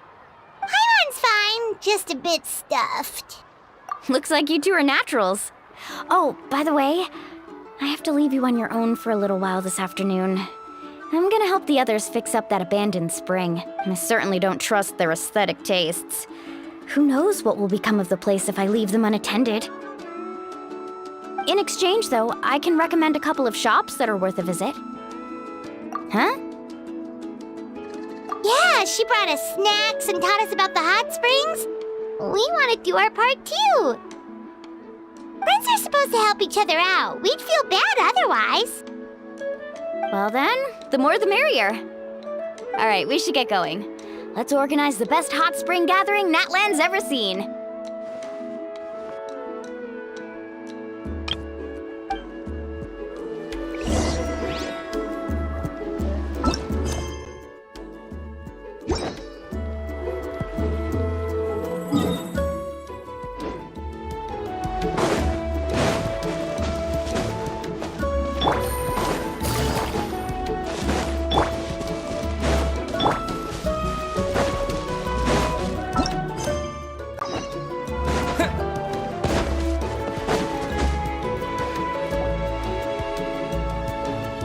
Paimon's fine, just a bit stuffed. Looks like you two are naturals. Oh, by the way, I have to leave you on your own for a little while this afternoon. I'm gonna help the others fix up that abandoned spring. I certainly don't trust their aesthetic tastes. Who knows what will become of the place if I leave them unattended? In exchange, though, I can recommend a couple of shops that are worth a visit. Huh? Yeah, she brought us snacks and taught us about the hot springs. We want to do our part too. Friends are supposed to help each other out. We'd feel bad otherwise. Well then, the more the merrier. All right, we should get going. Let's organize the best hot spring gathering Natlan's ever seen.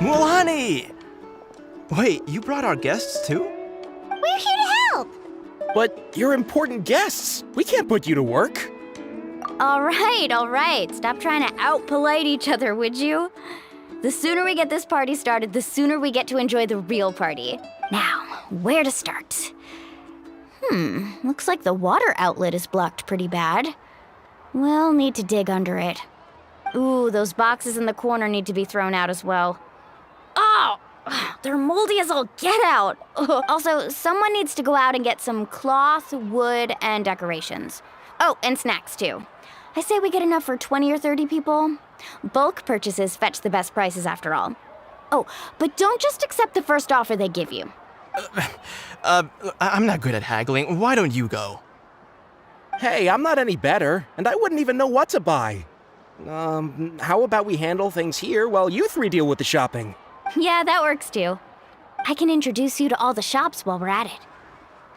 Mulani! Wait, you brought our guests too? We're here to help. But you're important guests. We can't put you to work. All right. Stop trying to out-polite each other, would you? The sooner we get this party started, the sooner we get to enjoy the real party. Now, where to start? Looks like the water outlet is blocked pretty bad. We'll need to dig under it. Ooh, those boxes in the corner need to be thrown out as well. Oh, they're moldy as all get out. Also, someone needs to go out and get some cloth, wood, and decorations. Oh, and snacks too. I say we get enough for 20 or 30 people. Bulk purchases fetch the best prices after all. Oh, but don't just accept the first offer they give you. I'm not good at haggling. Why don't you go? Hey, I'm not any better, and I wouldn't even know what to buy. How about we handle things here while you three deal with the shopping? Yeah, that works too. I can introduce you to all the shops while we're at it.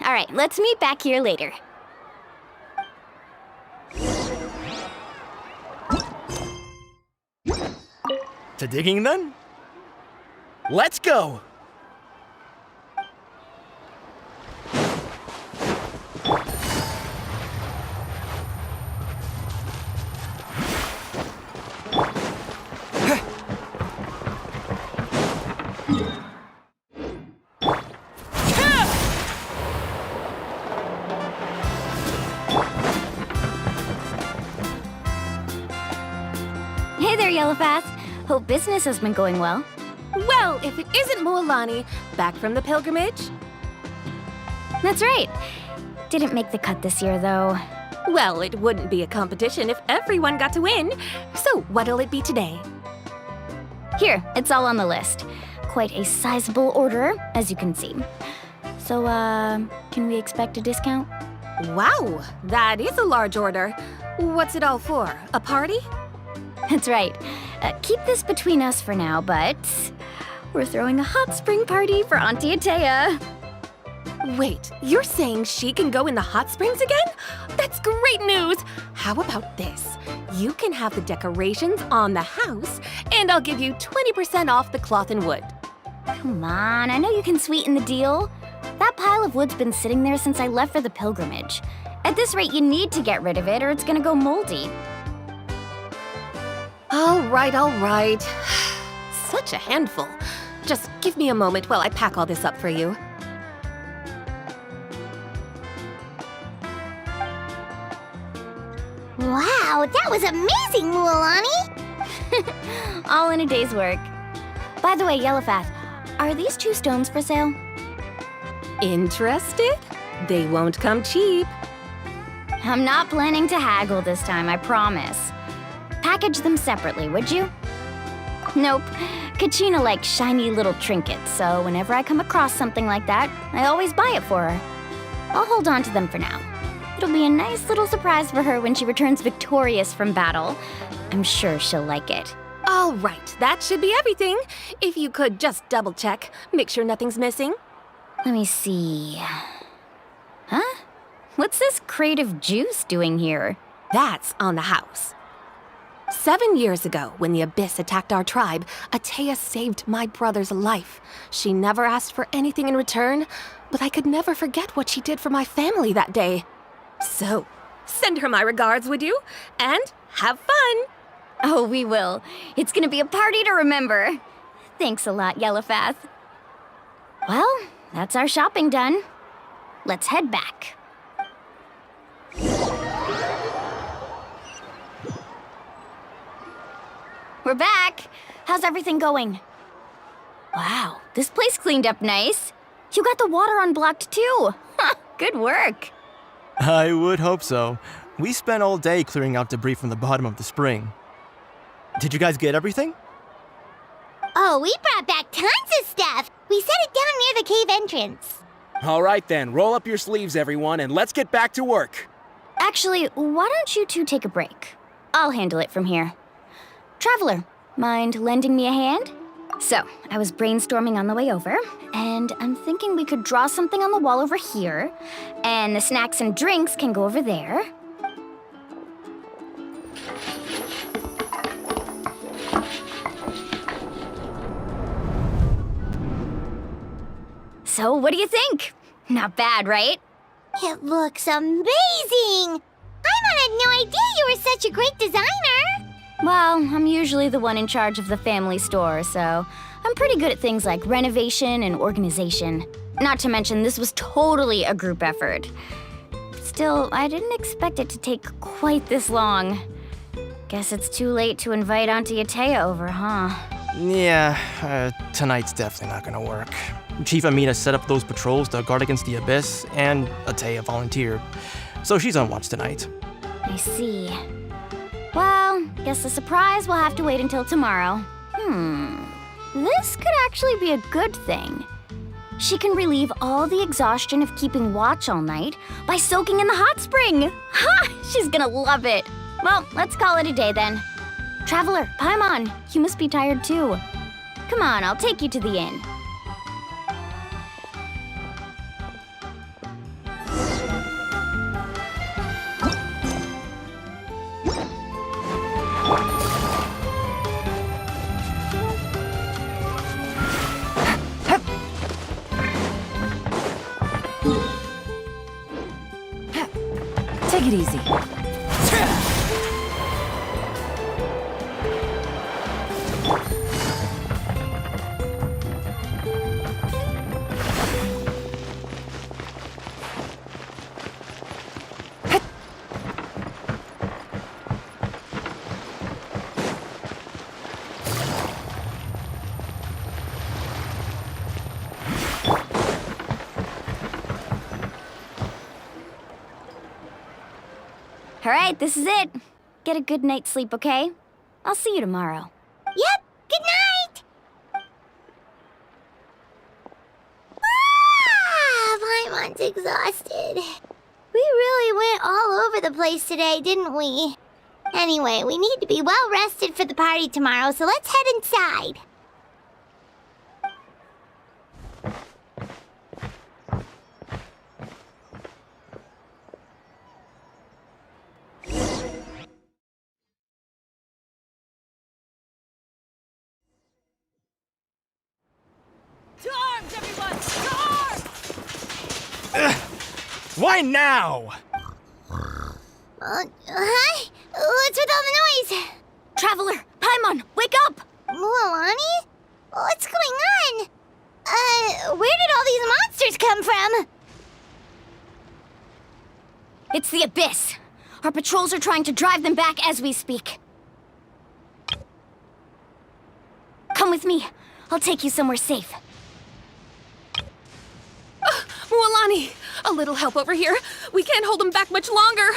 All right, let's meet back here later. To digging then? Let's go! Hey there, Yellowfast. Hope business has been going well. Well, if it isn't Moalani, back from the pilgrimage? That's right. Didn't make the cut this year, though. Well, it wouldn't be a competition if everyone got to win. So what'll it be today? Here, it's all on the list. Quite a sizable order, as you can see. So, can we expect a discount? Wow, that is a large order. What's it all for? A party? That's right. Keep this between us for now, but we're throwing a hot spring party for Auntie Atea. Wait, you're saying she can go in the hot springs again? That's great news! How about this? You can have the decorations on the house, and I'll give you 20% off the cloth and wood. Come on, I know you can sweeten the deal. That pile of wood's been sitting there since I left for the pilgrimage. At this rate, you need to get rid of it or it's gonna go moldy. All right. Such a handful. Just give me a moment while I pack all this up for you. Wow, that was amazing, Mualani! All in a day's work. By the way, Yellowfast, are these 2 stones for sale? Interested? They won't come cheap. I'm not planning to haggle this time, I promise. Package them separately, would you? Nope. Kachina likes shiny little trinkets, so whenever I come across something like that, I always buy it for her. I'll hold on to them for now. It'll be a nice little surprise for her when she returns victorious from battle. I'm sure she'll like it. All right, that should be everything. If you could just double check, make sure nothing's missing. Let me see. Huh? What's this crate of juice doing here? That's on the house. 7 years ago, when the Abyss attacked our tribe, Atea saved my brother's life. She never asked for anything in return, but I could never forget what she did for my family that day. So, send her my regards, would you? And have fun! Oh, we will. It's gonna be a party to remember. Thanks a lot, Yellowfath. Well, that's our shopping done. Let's head back. We're back. How's everything going? Wow, this place cleaned up nice. You got the water unblocked too. Good work. I would hope so. We spent all day clearing out debris from the bottom of the spring. Did you guys get everything? Oh, we brought back tons of stuff. We set it down near the cave entrance. All right then, roll up your sleeves, everyone, and let's get back to work. Actually, why don't you two take a break? I'll handle it from here. Traveler, mind lending me a hand? So, I was brainstorming on the way over, and I'm thinking we could draw something on the wall over here, and the snacks and drinks can go over there. So, what do you think? Not bad, right? It looks amazing! Paimon had no idea you were such a great designer! Well, I'm usually the one in charge of the family store, so I'm pretty good at things like renovation and organization. Not to mention, this was totally a group effort. Still, I didn't expect it to take quite this long. Guess it's too late to invite Auntie Atea over, huh? Yeah, tonight's definitely not gonna work. Chief Amina set up those patrols to guard against the Abyss, and Atea volunteered. So she's on watch tonight. I see. Well, guess the surprise will have to wait until tomorrow. This could actually be a good thing. She can relieve all the exhaustion of keeping watch all night by soaking in the hot spring. Ha! She's gonna love it. Well, let's call it a day then. Traveler, Paimon, you must be tired too. Come on, I'll take you to the inn. Take it easy. All right, this is it. Get a good night's sleep, okay? I'll see you tomorrow. Yep, good night! Paimon's exhausted. We really went all over the place today, didn't we? Anyway, we need to be well rested for the party tomorrow, so let's head inside. To arms, everyone! To arms! Why now? Hi? What's with all the noise? Traveler, Paimon, wake up! Mualani? What's going on? Where did all these monsters come from? It's the Abyss. Our patrols are trying to drive them back as we speak. Come with me. I'll take you somewhere safe. Mualani, a little help over here. We can't hold them back much longer.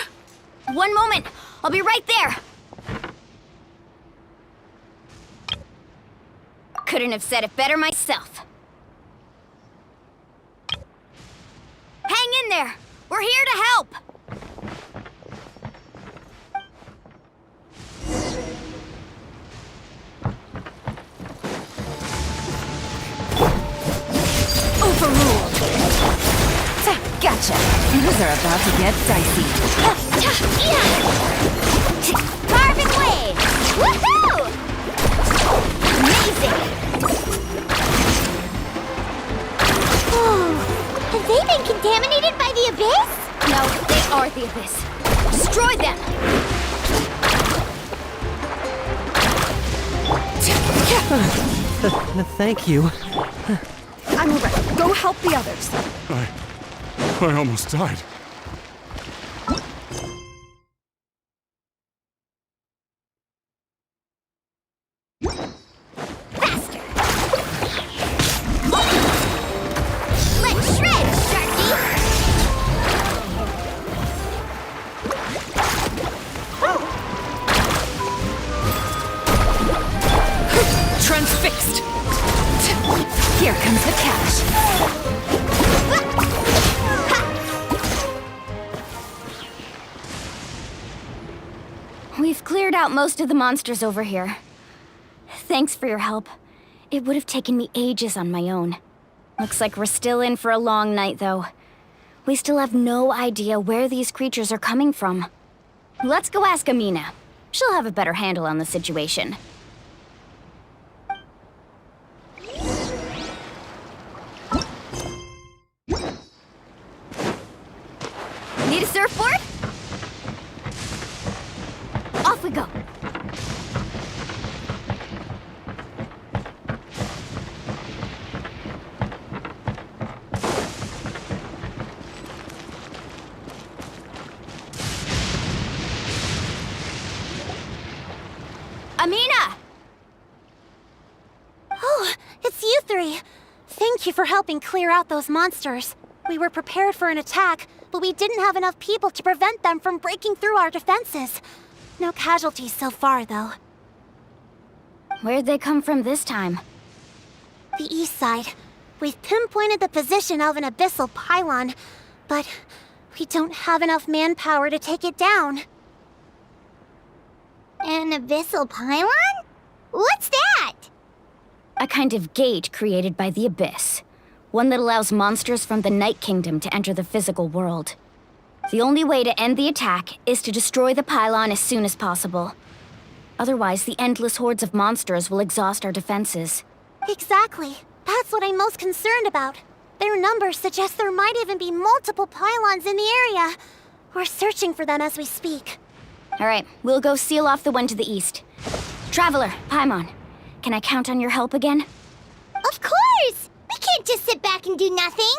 One moment. I'll be right there. Couldn't have said it better myself. Hang in there! We're here to help! Overruled. Gotcha. Things are about to get dicey. Carbon wave! Woohoo! Amazing! Oh, have they been contaminated by the Abyss? No, they are the Abyss. Destroy them! Thank you. I'm all right. Go help the others. I almost died. Faster! Let's shred, Sharky! Transfixed. Here comes the catch. We've cleared out most of the monsters over here. Thanks for your help. It would have taken me ages on my own. Looks like we're still in for a long night, though. We still have no idea where these creatures are coming from. Let's go ask Amina. She'll have a better handle on the situation. Need a surfboard? Off we go. Amina! Oh, it's you three. Thank you for helping clear out those monsters. We were prepared for an attack, but we didn't have enough people to prevent them from breaking through our defenses. No casualties so far, though. Where'd they come from this time? The east side. We've pinpointed the position of an abyssal pylon, but we don't have enough manpower to take it down. An abyssal pylon? What's that? A kind of gate created by the Abyss. One that allows monsters from the Night Kingdom to enter the physical world. The only way to end the attack is to destroy the pylon as soon as possible. Otherwise, the endless hordes of monsters will exhaust our defenses. Exactly. That's what I'm most concerned about. Their numbers suggest there might even be multiple pylons in the area. We're searching for them as we speak. All right, we'll go seal off the one to the east. Traveler, Paimon, can I count on your help again? Of course! We can't just sit back and do nothing!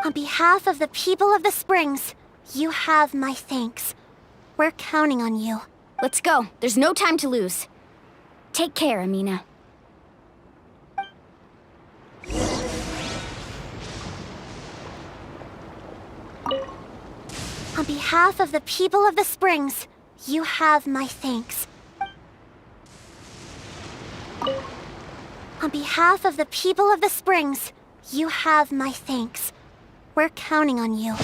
On behalf of the people of the Springs, you have my thanks. We're counting on you. Let's go. There's no time to lose. Take care, Amina. On behalf of the people of the Springs, you have my thanks. On behalf of the people of the Springs, you have my thanks. We're counting on you.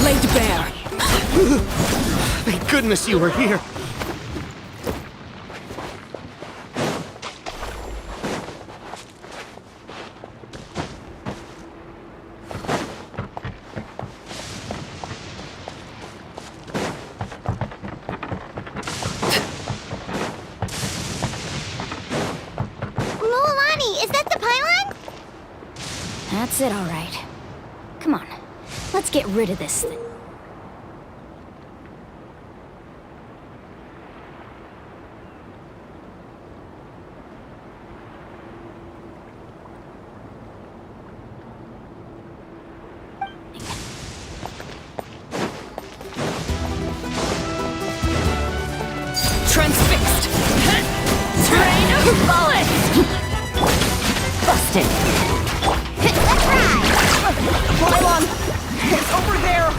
Laid bare. Thank goodness you were here. That's it, all right. Come on, let's get rid of this thing. Transfixed! Rain of bullets! Busted! Let's ride! Pylon! It's over there!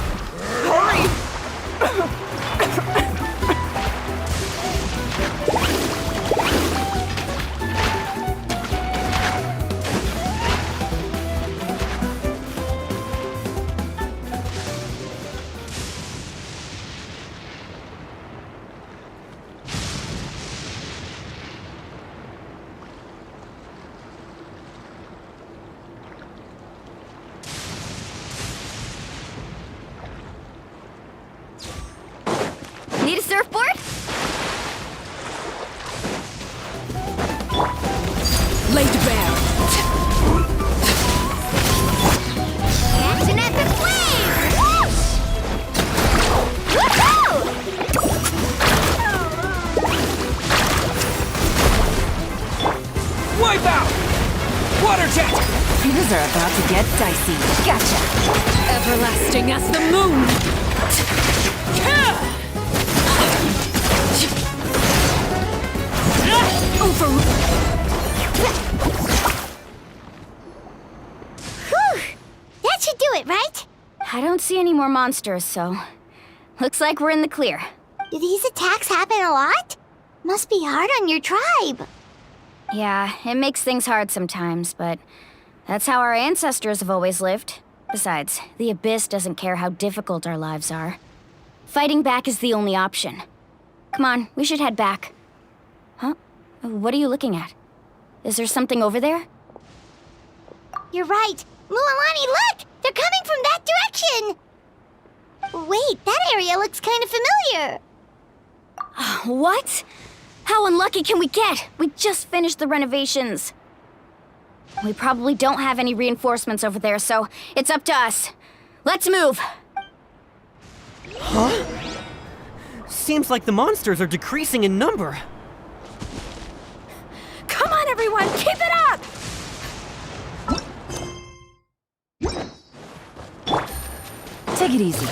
Hurry! Need a surfboard? Laid bare. Catch an epic wave! Whoosh! Woohoo! Wipe out! Water jet! Things are about to get dicey. Gotcha. Everlasting as the moon! Over. Whew! That should do it, right? I don't see any more monsters, so... Looks like we're in the clear. Do these attacks happen a lot? Must be hard on your tribe. Yeah, it makes things hard sometimes, but... That's how our ancestors have always lived. Besides, the Abyss doesn't care how difficult our lives are. Fighting back is the only option. Come on, we should head back. Huh? What are you looking at? Is there something over there? You're right. Mualani, look! They're coming from that direction! Wait, that area looks kind of familiar. What? How unlucky can we get? We just finished the renovations. We probably don't have any reinforcements over there, so it's up to us. Let's move! Huh? Seems like the monsters are decreasing in number. Come on, everyone! Keep it up! Take it easy.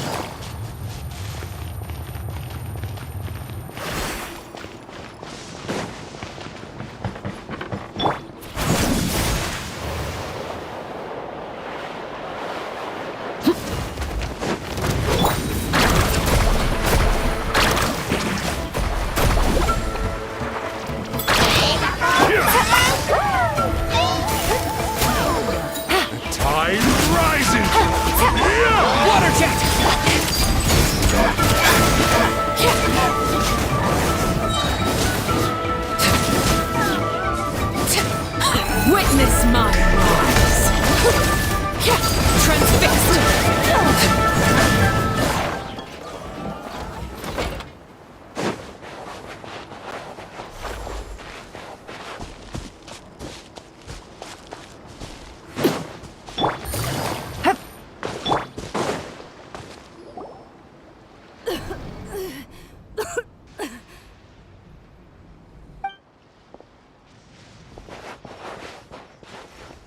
Tide rises! Water jet! Witness my rise! Transfixed!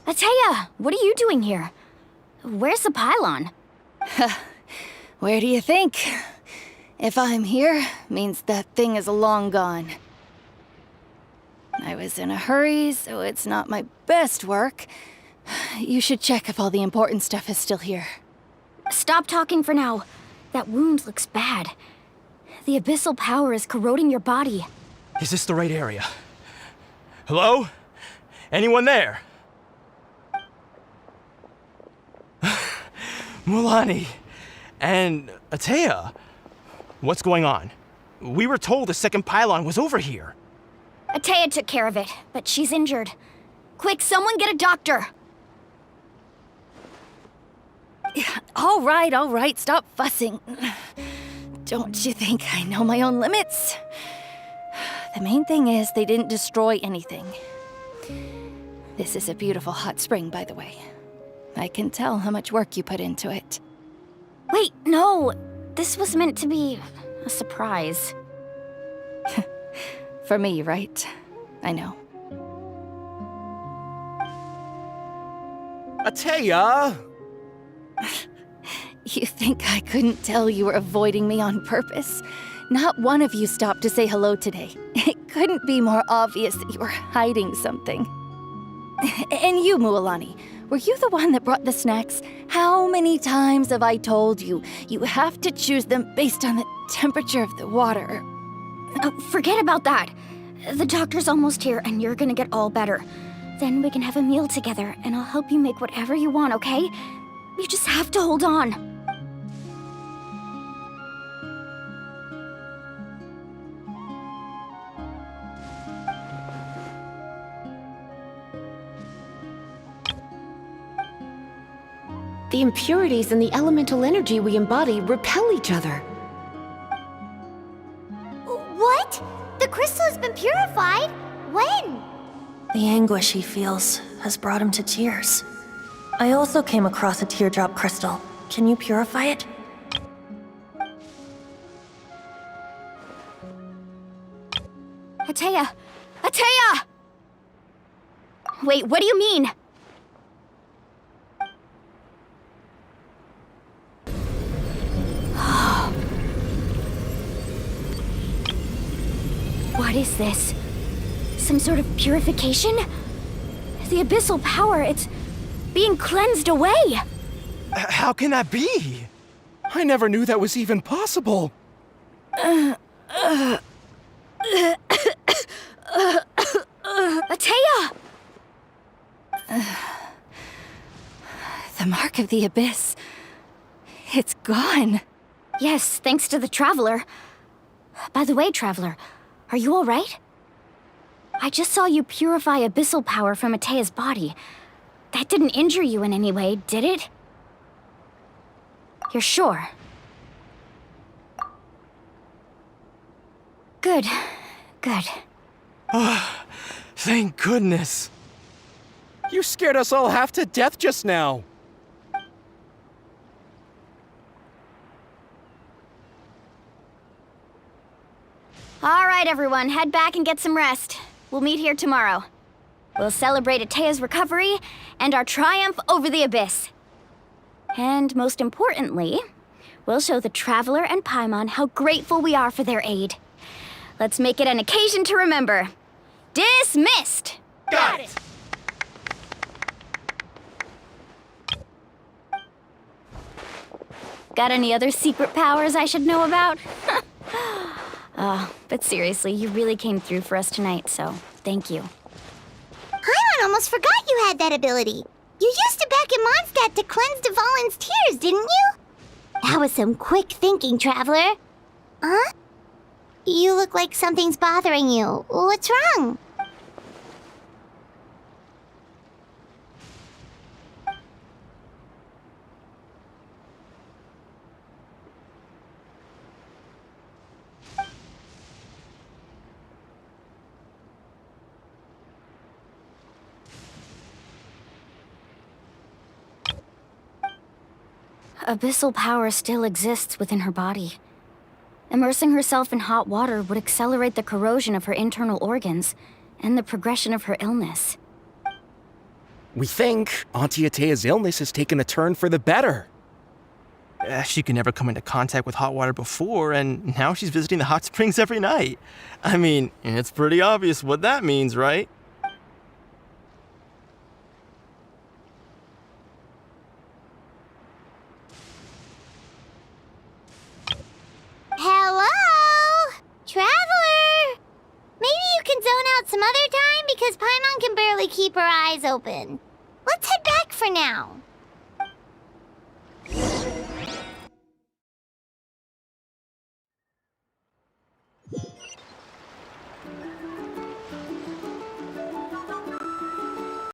Ateya, what are you doing here? Where's the pylon? Where do you think? If I'm here, means that thing is long gone. I was in a hurry, so it's not my best work. You should check if all the important stuff is still here. Stop talking for now. That wound looks bad. The abyssal power is corroding your body. Is this the right area? Hello? Anyone there? Mulani and Ateya. What's going on? We were told the second pylon was over here. Ateya took care of it, but she's injured. Quick, someone get a doctor! All right, stop fussing. Don't you think I know my own limits? The main thing is they didn't destroy anything. This is a beautiful hot spring, by the way. I can tell how much work you put into it. Wait, no! This was meant to be a surprise. For me, right? I know. Atea! You think I couldn't tell you were avoiding me on purpose? Not one of you stopped to say hello today. It couldn't be more obvious that you were hiding something. And you, Mualani, were you the one that brought the snacks? How many times have I told you, you have to choose them based on the temperature of the water? Oh, forget about that. The doctor's almost here and you're gonna get all better. Then we can have a meal together and I'll help you make whatever you want, okay? You just have to hold on. The impurities in the elemental energy we embody repel each other. What? The crystal has been purified? When? The anguish he feels has brought him to tears. I also came across a teardrop crystal. Can you purify it? Atea! Atea! Wait, what do you mean? What is this? Some sort of purification? The abyssal power, it's being cleansed away! How can that be? I never knew that was even possible. Atea! The mark of the abyss. It's gone. Yes, thanks to the Traveler. By the way, Traveler, are you all right? I just saw you purify abyssal power from Atea's body. That didn't injure you in any way, did it? You're sure? Good. Good. Ah, thank goodness. You scared us all half to death just now. All right, everyone, head back and get some rest. We'll meet here tomorrow. We'll celebrate Atea's recovery and our triumph over the abyss. And most importantly, we'll show the Traveler and Paimon how grateful we are for their aid. Let's make it an occasion to remember. Dismissed! Got it! Got any other secret powers I should know about? But seriously, you really came through for us tonight, so thank you. Paimon almost forgot you had that ability. You used it back in Mondstadt to cleanse Dvalin's tears, didn't you? That was some quick thinking, Traveler. Huh? You look like something's bothering you. What's wrong? Abyssal power still exists within her body. Immersing herself in hot water would accelerate the corrosion of her internal organs and the progression of her illness. We think Auntie Atea's illness has taken a turn for the better. She could never come into contact with hot water before, and now she's visiting the hot springs every night. I mean, it's pretty obvious what that means, right? Hello? Traveler? Maybe you can zone out some other time because Paimon can barely keep her eyes open. Let's head back for now.